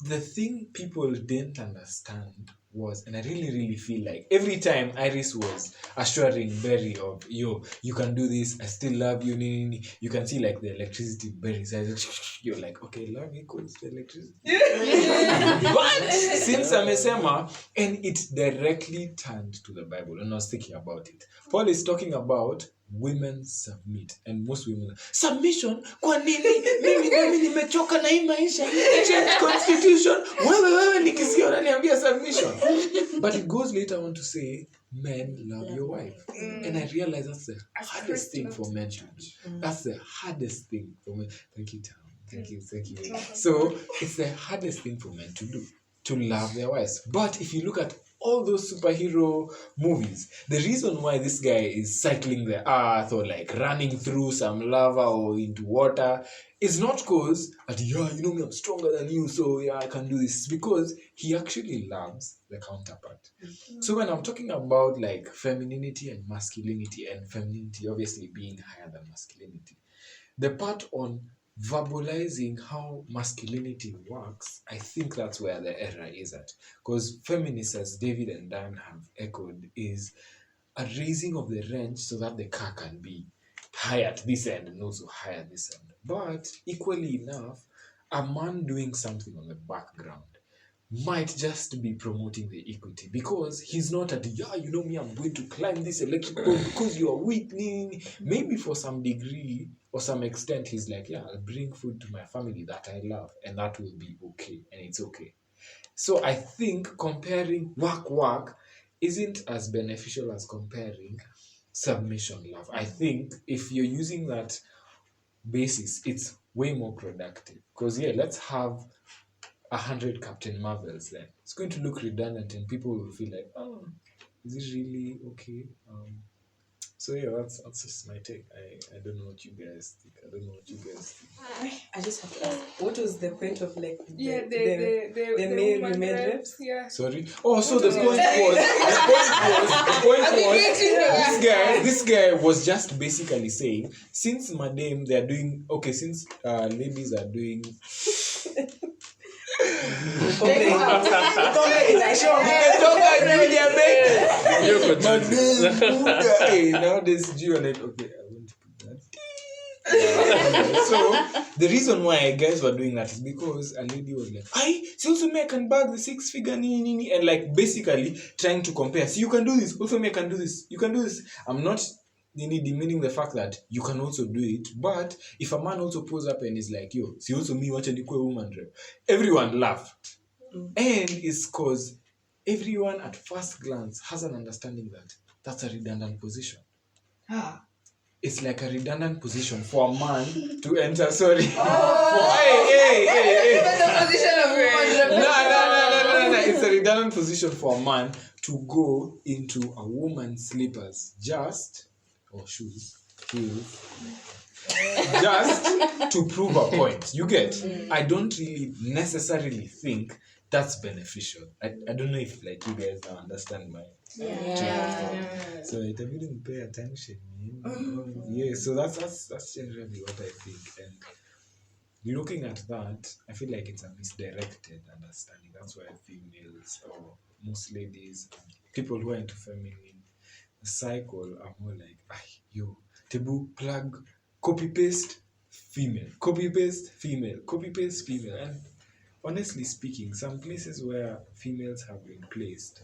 The thing people didn't understand was, and I really, really feel like every time Iris was assuring Barry of, you can do this, I still love you, you can see like the electricity Barry's eyes, you're like, okay, love equals the electricity. But since amesema, and it directly turned to the Bible, and I was thinking about it. Paul is talking about women submit, and most women submission. Kwa nini mimi nimechoka na hii maisha, change constitution, wewe nikisikia unaniambia submission. But it goes later on to say men love your wife, and I realize that's the hardest thing for men to do. That's the hardest thing for men. Thank you, Tom. Thank you. So it's the hardest thing for men to do, to love their wives. But if you look at all those superhero movies, the reason why this guy is cycling the earth or like running through some lava or into water is not because, me, I'm stronger than you, so I can do this. It's because he actually loves the counterpart. So when I'm talking about like femininity and masculinity, and femininity obviously being higher than masculinity, the part on verbalizing how masculinity works, I think that's where the error is at. Because feminists, as David and Dan have echoed, is a raising of the range so that the car can be high at this end and also high at this end. But equally enough, a man doing something on the background might just be promoting the equity, because he's not at me, I'm going to climb this electric pole because you are weak. Maybe for some degree or some extent he's like, I'll bring food to my family that I love, and that will be okay, and it's okay. So I think comparing work isn't as beneficial as comparing submission love. I think if you're using that basis, it's way more productive, because let's have 100 Captain Marvels then. It's going to look redundant, and people will feel like, is it really okay? So that's just my take. I don't know what you guys think. I just have to ask, what was the point of like the male women reps? Yeah. Sorry. Oh, so the point was this guy was just basically saying, since madam they are doing since ladies are doing nowadays you are like, okay, I want to put that. So the reason why guys were doing that is because a lady was like, also me I can bag the 6-figure and like basically trying to compare. So you can do this, also me I can do this, you can do this. I'm not demeaning the fact that you can also do it, but if a man also pulls up and is like, see also me watching the woman rep, everyone laugh. And it's because everyone at first glance has an understanding that that's a redundant position. It's like a redundant position for a man to enter. Sorry. No. It's a redundant position for a man to go into a woman's slippers or shoes, heels, just to prove a point. You get? I don't really necessarily think that's beneficial. I don't know if like you guys now understand my so it didn't pay attention. So that's generally what I think. And looking at that, I feel like it's a misdirected understanding. That's why females or most ladies, people who are into feminine, cycle are more like, yo, tebu plug, copy paste, female, copy paste, female, copy paste, female. And honestly speaking, some places where females have been placed,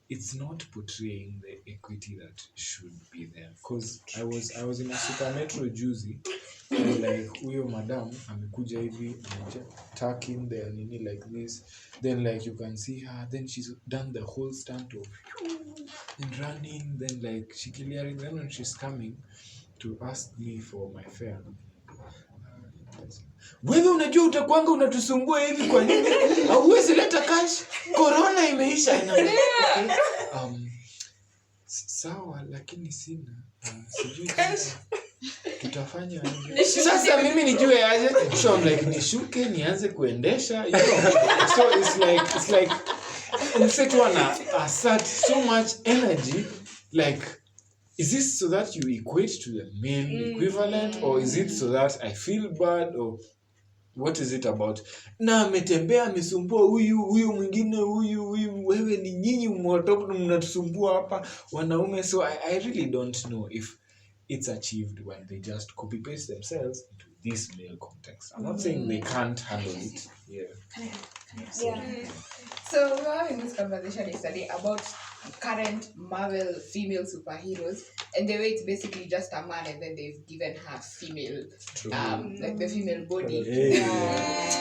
it's not portraying the equity that should be there. Because I was in a super metro juzi, and like huyo madam amekuja hivi tuck in there nini like this, then like you can see her, then she's done the whole stunt of and running, then like she clearing, then when she's coming to ask me for my fare, wewe unajua utakwanga unatusumbua hivi kwa nini? Hauwezi leta cash, corona imeisha na sawa lakini sina sijui tutafanya aje. Sasa mimi nijue aje, so I'm like nishuke nianze kuendesha, you know. So it's like msetu wana assert so much energy, like is this so that you equate to the male equivalent, or is it so that I feel bad, or what is it about? Na ametembea amesumbua huyu mwingine huyu wewe ni nyinyi mmotopo mnatusumbua hapa wanaume. So I really don't know if it's achieved when they just copy paste themselves into this male context. I'm not saying they can't handle it. So we were having this conversation yesterday about current Marvel female superheroes, and the way it's basically just a man and then they've given her female like the female body.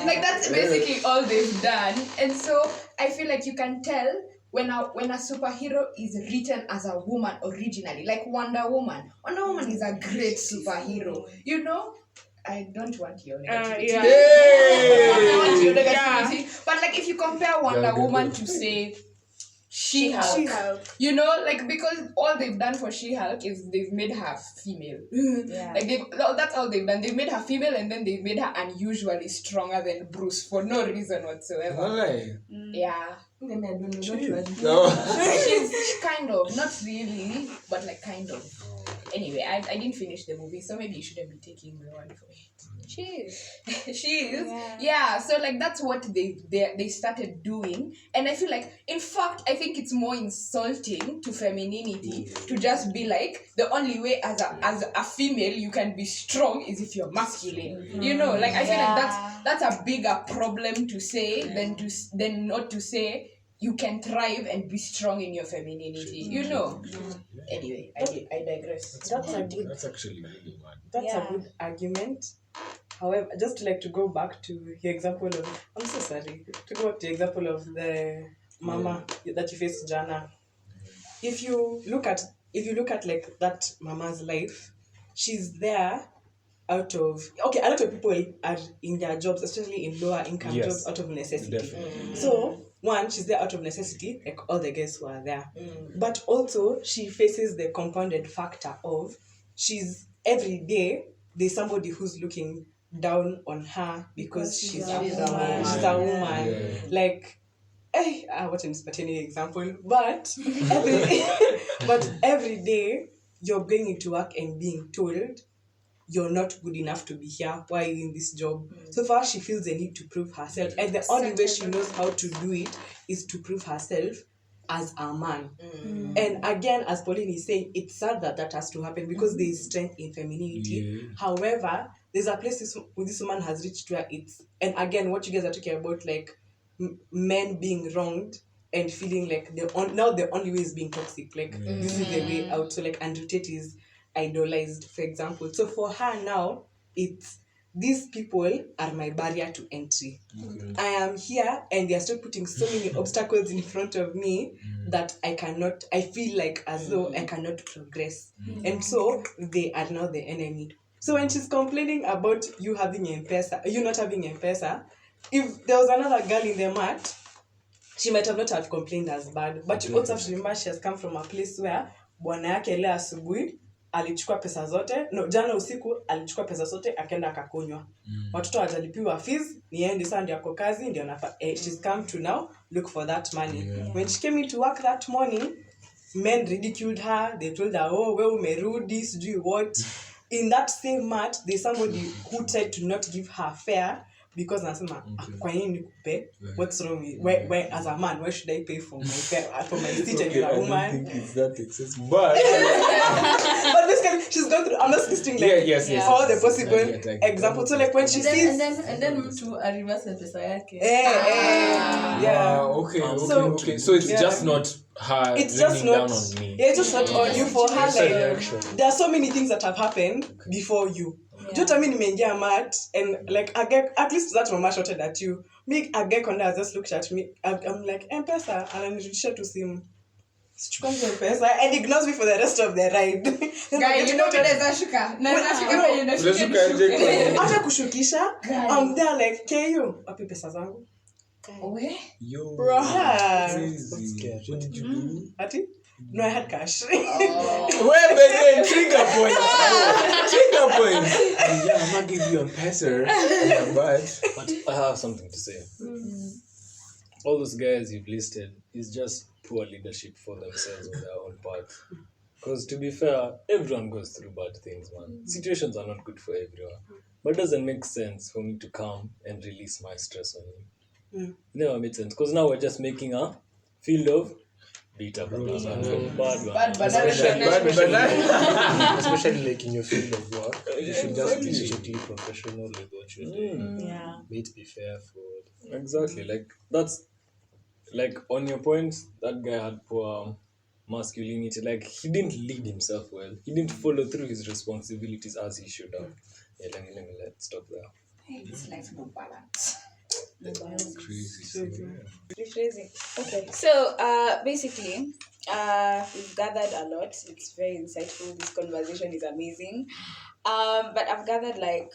Like that's basically all they've done. And so I feel like you can tell when a superhero is written as a woman originally, like Wonder Woman. Wonder Woman is a great superhero, you know. I don't want your negativity. I don't want your negativity. But like if you compare Wonder Woman to say She-Hulk, you know, like because all they've done for She-Hulk is they've made her female. Like that's all they've done. They've made her female and then they've made her unusually stronger than Bruce for no reason whatsoever. Yeah. She's kind of, not really, but like kind of. Anyway, I didn't finish the movie, so maybe you shouldn't be taking my word for it. She is. Yeah, so like that's what they started doing. And I feel like, in fact, I think it's more insulting to femininity to just be like, the only way as a female you can be strong is if you're masculine. You know, like I feel like that's a bigger problem to say than not to say you can thrive and be strong in your femininity. You know. Anyway, I digress. That's actually really bad. That's a good argument. However, just to like to go back to the example of, I'm so sorry, to go back to the example of the mama that you faced, Jana. If you look at like that mama's life, she's there out of, a lot of people are in their jobs, especially in lower income jobs, out of necessity. So one, she's there out of necessity, like all the guests who are there. But also she faces the compounded factor of she's every day there's somebody who's looking down on her because she's a woman. She's a woman. Like, I want to put any example, but every day you're going into work and being told you're not good enough to be here. Why are you in this job? So far, she feels the need to prove herself, and the only way she knows how to do it is to prove herself as a man. And again, as Pauline is saying, it's sad that has to happen because there is strength in femininity. However, there's a place this woman has reached where it's, and again, what you guys are talking about, like men being wronged and feeling like now the only way is being toxic. Like this is the way out. So like Andrew Tate is idolized, for example. So for her now, it's these people are my barrier to entry. I am here and they are still putting so many obstacles in front of me that I feel like as though I cannot progress. And so they are now the enemy. So when she's complaining about you having M-Pesa, you not having M-Pesa, if there was another girl in the mat, she might not have complained as bad. But you also have to remember she has come from a place where bwana yake leo asubuhi alichukua pesa zote, jana usiku alichukua pesa zote akaenda akakunywa. Watoto hawajalipiwa fees, ni yeye ndiye ndio ako kazi, ndio she's come to now look for that money. When she came into work that morning, men ridiculed her. They told her, "Oh, wewe umerudi, sijui what." In that same mat, there's somebody who tried to not give her fare, because nasema kwa nini nikupe? What's wrong with why as a man why should I pay for my seat and you're a woman? I don't think it's that excessive, but But basically she's going through. I'm just listing like yes. all the yes. possible I get. examples. So like when she sees and then mtu reverse pesa yake. yeah. Okay. So it's just not her It's just raining not down on me. yeah, it's just not on you for her. Like reaction. there are so many things that have happened before you. Just I mean nimeingia mat and like I get at least that mama shouted at you. Me I get Konda just looked at me. I'm like M-Pesa and ananirudisha tu simu. Sichukangi M-Pesa and ignores me for the rest of the ride. Guy, you know naweza shuka. Naweza shuka penye Unashuka aje kwa- Hata kushukisha I'm there like KU wapi pesa zangu? Owe. Yo, Bro. crazy. What did you do? Ati? No, I had cash. Wait, but trigger point. Trigger point. Yeah, I'm not giving you a peser. Yeah, but But I have something to say. All those guys you've listed is just poor leadership for themselves on their own part. Because to be fair, everyone goes through bad things, man. Situations are not good for everyone. But it doesn't make sense for me to come and release my stress on you. It never made sense. Because now we're just making a field of beat up bad one. Especially like in your field of work, you should just be strictly professional with what you're doing. Yeah. May it be fair for Exactly. Like that's like on your point, that guy had poor masculinity. Like he didn't lead himself well. He didn't follow through his responsibilities as he should have. Yeah, let's stop there. It's like no balance. crazy. Rephrasing. Okay. So basically, we've gathered a lot. It's very insightful. This conversation is amazing. But I've gathered like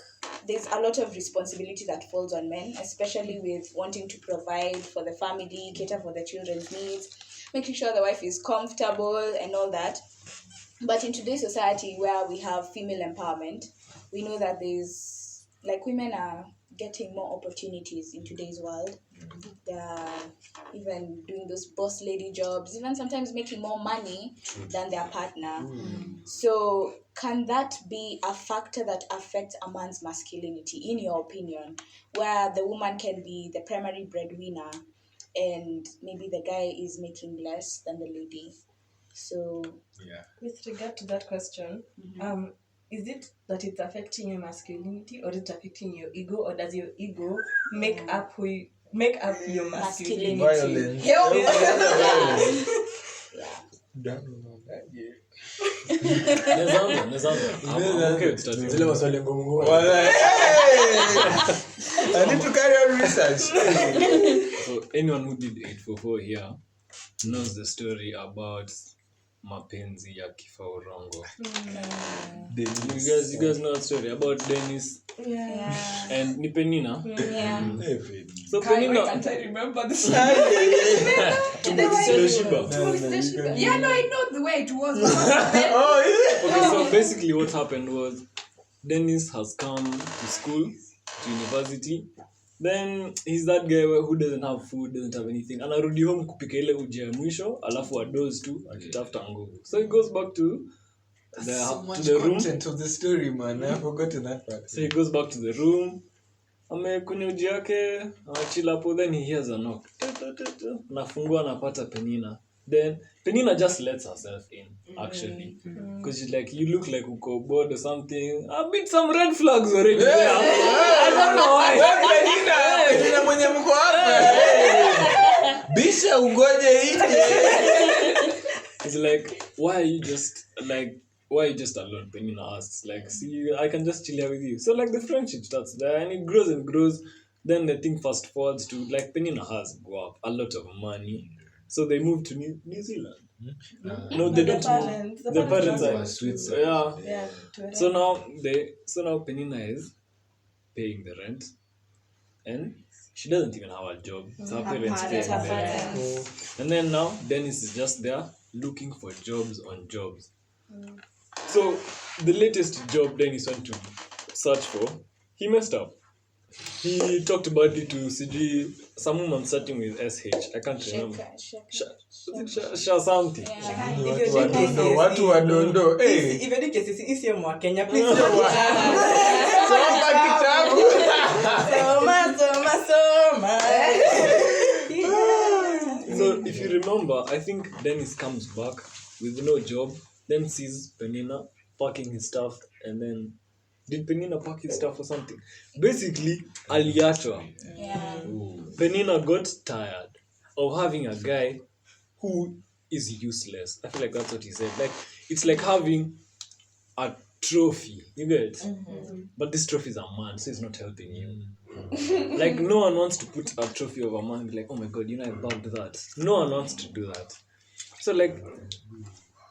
there's a lot of responsibility that falls on men, especially with wanting to provide for the family, cater for the children's needs, making sure the wife is comfortable and all that. But in today's society where we have female empowerment, we know that there's like women are getting more opportunities in today's world. They're even doing those boss lady jobs, even sometimes making more money than their partner. So can that be a factor that affects a man's masculinity, in your opinion, where the woman can be the primary breadwinner and maybe the guy is making less than the lady? So With regard to that question, is it that it's affecting your masculinity, or is it affecting your ego, or does your ego make up your masculinity? Violence. I'm okay with starting. zile maswali ngumu. I need to carry on research. So anyone who did 844 here knows the story about mapenzi ya Kifaurongo. You guys know that story about Dennis and ni Penina. So Penina, Can't I remember the Yeah, no, I know the way it was. okay, so basically what happened was Dennis has come to school, to university. Then he's that guy who doesn't have food, doesn't have anything. Anarudi home kupika ile uji ya mwisho, alafu adoze tu akitafuta nguvu. So he goes back to the room. Content of the story, man. I've forgotten that part. So he goes back to the room. Amekunywa uji yake, anachila hapo, then he hears a knock. Nafungua anapata Penina. Then Penina just lets herself in, actually. Because she's like, you look like uko bored or something. I've been some red flags already there. I don't know why. Penina mwenye mko hapa. Bisha ugoje ije. It's like, why are you just alone? Penina asks. Like, see, I can just chill here with you. So like the friendship starts there and it grows and grows. Then the thing fast forwards to like Penina has go up a lot of money. So they moved to New Zealand. No, they don't move. The parents are Switzerland. Yeah. So now Penina is paying the rent, and she doesn't even have a job. It's her parents paying the rent. And then now Dennis is just there looking for jobs on jobs. So the latest job Dennis went to search for, he messed up. he talked about it to CG, some woman starting with SH. I can't remember. Sha something. Watu wadondo. Hey. If any cases is your more Kenya, please. Soma kitabu. Soma. So if you remember, I think Dennis comes back with no job, then sees Penina packing his stuff, and then did Penina pack his stuff or something? Basically, aliachwa. Yeah. Penina got tired of having a guy who is useless. I feel like that's what he said. Like it's like having a trophy, you get it? But this trophy is a man, so it's not helping you. Like no one wants to put a trophy of a man and be like, oh my god, I bagged that. No one wants to do that. So like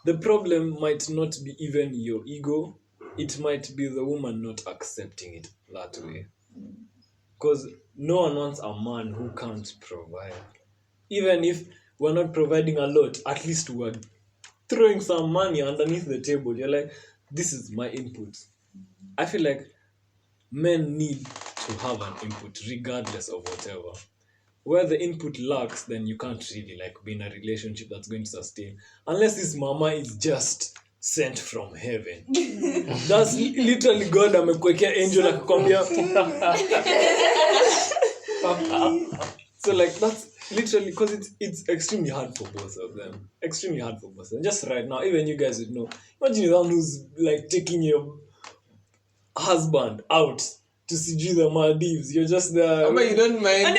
the problem might not be even your ego, it might be the woman not accepting it that way. Because no one wants a man who can't provide. Even if we're not providing a lot, at least we're throwing some money underneath the table. You're like, this is my input. I feel like men need to have an input regardless of whatever. Where the input lacks, then you can't really like be in a relationship that's going to sustain. Unless this mama is just sent from heaven. That's literally God amekwekea angel akakwambia. So like that's literally because it's extremely hard for both of them. Extremely hard for both of them. Just right now, even you guys would know. Imagine the one who's like taking your husband out to see the Maldives. You're just there. But you don't mind.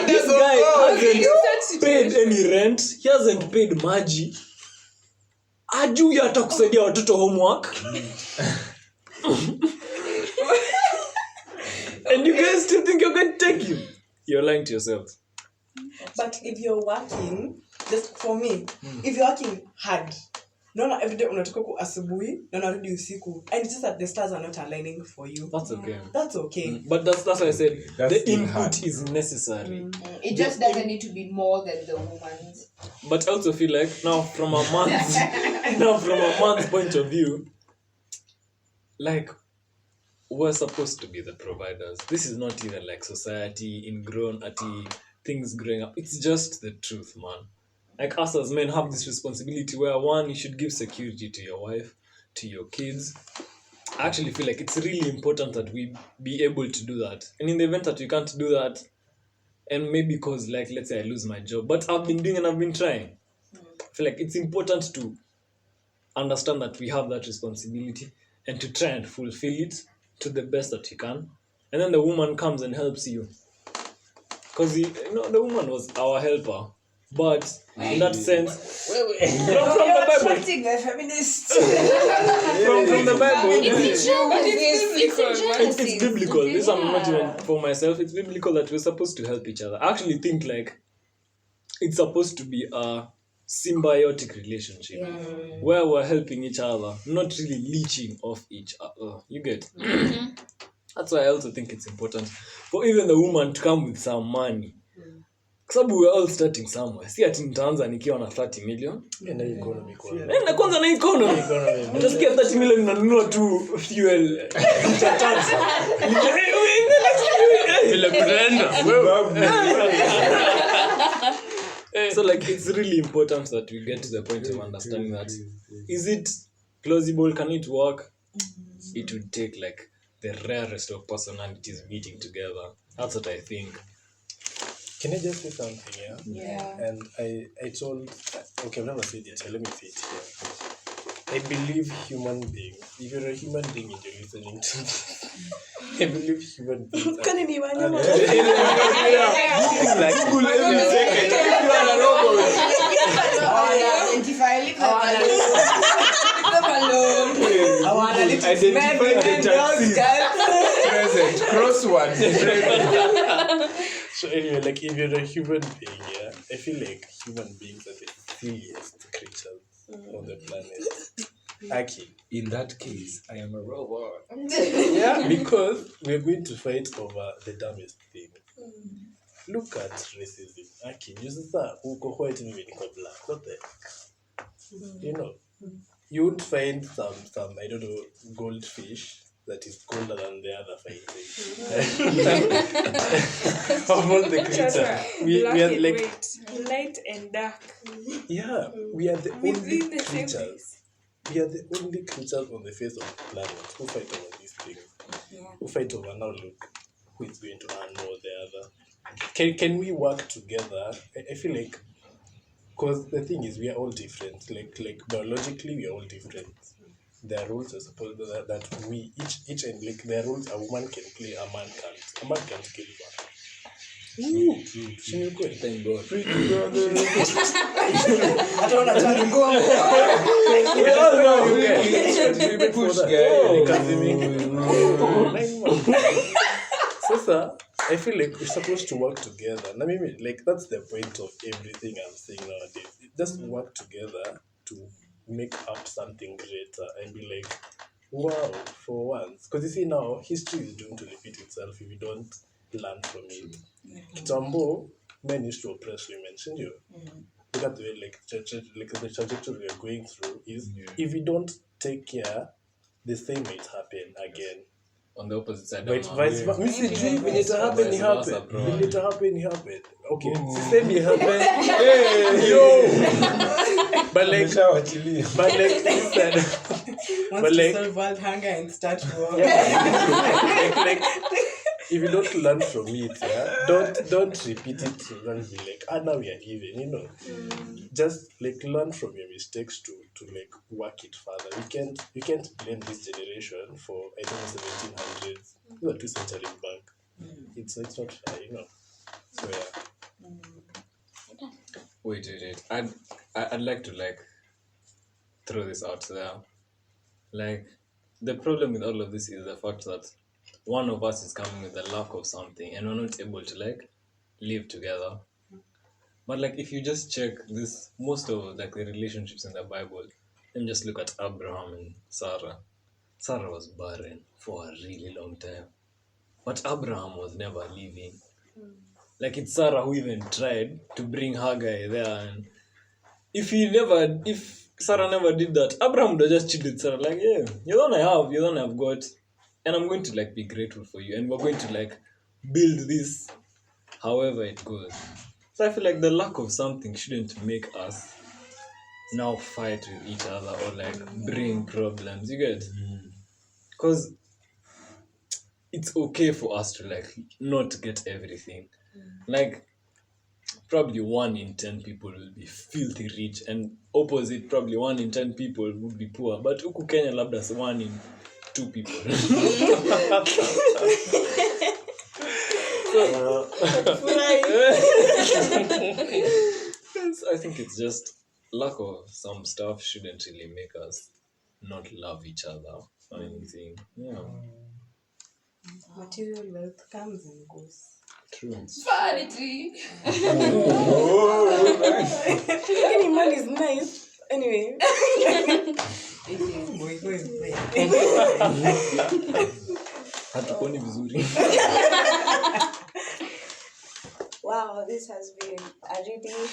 This guy hasn't paid any rent. He hasn't paid maji. Ajui hata kusaidia watoto homework. And you guys still think you're going to take him? You're lying to yourselves. But if you're working, just for me, if you're working hard, no, every day unatoka asubuhi na unarudi usiku, and it's just that the stars are not aligning for you. That's okay. That's okay. But that's why I said That's the still input hard. is necessary. It just doesn't need to be more than the woman's. But I also feel like now from a man's point of view, like we're supposed to be the providers. This is not even like society ingrown at things growing up. It's just the truth, man. Like us as men have this responsibility where one, you should give security to your wife, to your kids. I actually feel like it's really important that we be able to do that. And in the event that we can't do that, and maybe because like let's say I lose my job, but I've been doing and I've been trying. I feel like it's important to understand that we have that responsibility and to try and fulfill it to the best that you can. And then the woman comes and helps you. Because the woman was our helper. But in that sense, from the Bible, Attracting a feminist. from the Bible, It's it's biblical. This I'm not even for myself. It's biblical that we're supposed to help each other. I actually think like it's supposed to be a symbiotic relationship where we're helping each other, not really leeching off each other. You get? That's why I also think it's important for even the woman to come with some money. Kwa sababu we're all starting somewhere. Si ati nitaanza nikiwa na 30 million. Na economy kwa. Na kwanza na economy. Utasikia 30 million unanunua tu fuel lita tatu. Ile brenda. So like it's really important that we get to the point of understanding that is it plausible, can it work? It would take like the rarest of personalities meeting together. That's what I think. Can I just say something, yeah? Yeah. And I told, okay, I've never said it, so let me say it here. I believe human beings, if you're a human being and you're listening to this, I believe human beings are... Kani ni wanyama? Like school every second. If you are a robot. Identify, leave them alone. Identify the taxis. Present. Cross one. So anyway, like if you're a human being, yeah, I feel like human beings are the silliest creatures on the planet. Aki. In that case, I am a robot. Yeah, because we're going to fight over the dumbest thing. Look at racism. Aki, you see that who white and black. What the heck? You know, you would find some I don't know, goldfish that is colder than the other fighting. Of all the creatures, we are like light and dark. yeah, we are the only Within the same creatures. place. We are the only creatures on the face of the planet who fight over these things. Yeah. Who fight over now look who is going to earn more the other. Can we work together? I feel like because the thing is we are all different. Like biologically we are all different. There are rules I suppose that we each and like there are rules a woman can play, a man can't. A man can't kill back. Ooh, true. Thank God. Sasa, I feel like we're supposed to work together. I mean, like that's the point of everything I'm saying nowadays. Just work together to make up something greater and be like, wow, for once. Because you see now, history is doomed to repeat itself if we don't learn from it. Kitambo, men used to oppress women, shouldn't you? Look at the way like the trajectory we are going through is if we don't take care, the same might happen again. On the opposite side. But vice versa. Missy G, when it happened, it happened. When it happened, it happened. Okay, same it happened. Hey, yo! But like, listen. Wants But to like- solve world hunger and start war. like, if you don't learn from it, yeah, don't repeat it to then be like, now we are even, you know. Just like learn from your mistakes to like work it further. You can't blame this generation for I don't know 1700s. We were 2 centuries back. It's not fair, you know. So yeah. Wait. I'd like to like throw this out there. Like the problem with all of this is the fact that one of us is coming with a lack of something and we're not able to like live together. But like if you just check this, most of like the relationships in the Bible, and just look at Abraham and Sarah. Sarah was barren for a really long time, but Abraham was never leaving. Like it's Sarah who even tried to bring Hagar there, and if Sarah never did that, Abraham would have just chilled with Sarah, like, yeah, you're the one I have, you're the one I've got, and I'm going to like be grateful for you, and we're going to like build this however it goes. So I feel like the lack of something shouldn't make us now fight with each other or like bring problems. You get? Because it's okay for us to like not get everything. Like probably 1 in 10 people will be filthy rich, and opposite probably 1 in 10 people would be poor. But huku Kenya labda 1 in 2 people. I think it's just lack of some stuff shouldn't really make us not love each other or anything. Yeah. Material wealth comes and goes. True. Vanity. Any money is nice. Anyway. Hatukoni vizuri. Wow, this has been a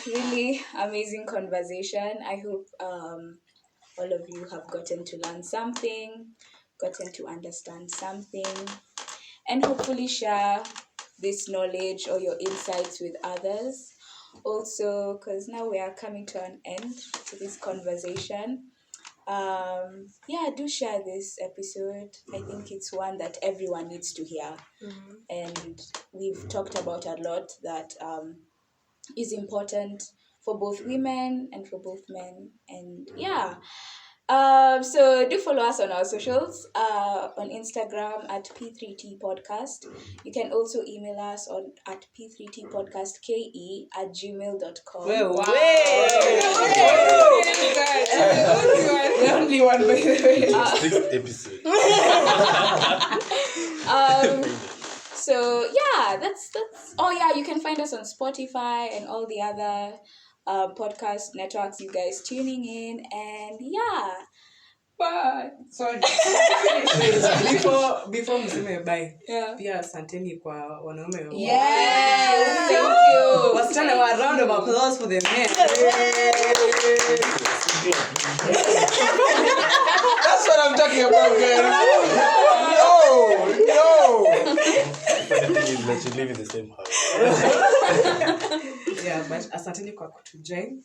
really amazing conversation. I hope all of you have gotten to learn something, gotten to understand something, and hopefully share this knowledge or your insights with others. Also, because now we are coming to an end to this conversation. Do share this episode. I think it's one that everyone needs to hear. And we've talked about a lot that is important for both women and for both men. And so do follow us on our socials, on Instagram at P3T Podcast. You can also email us at p3tpodcastke@gmail.com. The only one, by the way. 6th episode. So that's you can find us on Spotify and all the other podcast networks. You guys tuning in, and Bye. Sorry. Before mseme bye. Pia asanteni kwa wanaume. Yes, thank you. Wasichana wa round of applause for the men. That's what I'm talking about, girl. But you live in the same house. Yeah, but asanteni kwa kutujoin.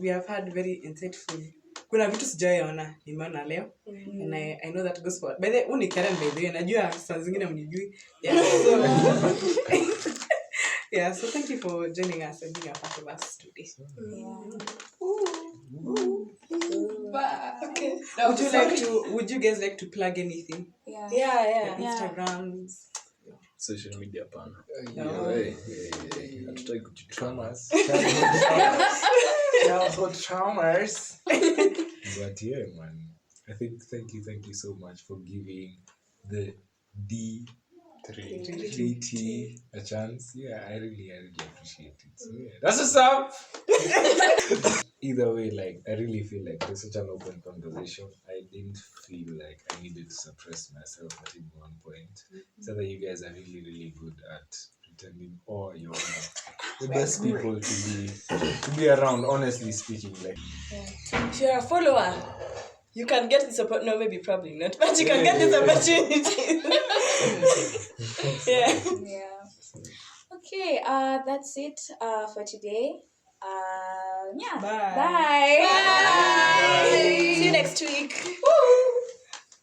We have had very insightful. Kuna vitu sijaona nimeona leo. And I know that goes for. By the way, Karen by the way, najua saa zingine mnijui. Yeah. So yeah, so thank you for joining us and being a part of us today. Okay. Would you guys like to plug anything? Yeah. Instagrams. Social media pana. Hatutaki kujitraumas. Childhood traumas. But yeah, man. I think thank you so much for giving the D3T a chance. Yeah, I really appreciate it. So yeah, that's what's up. Either way, like I really feel like there's such an open conversation. I didn't feel like I needed to suppress myself at any one point. So that you guys are really good at pretending, or you're the best people to be around. Honestly speaking, like If you're a follower, you can get this opportunity. No, maybe probably not, but you can get this opportunity. Yeah. Okay, that's it for today. Bye. Bye. See you next week. Woo!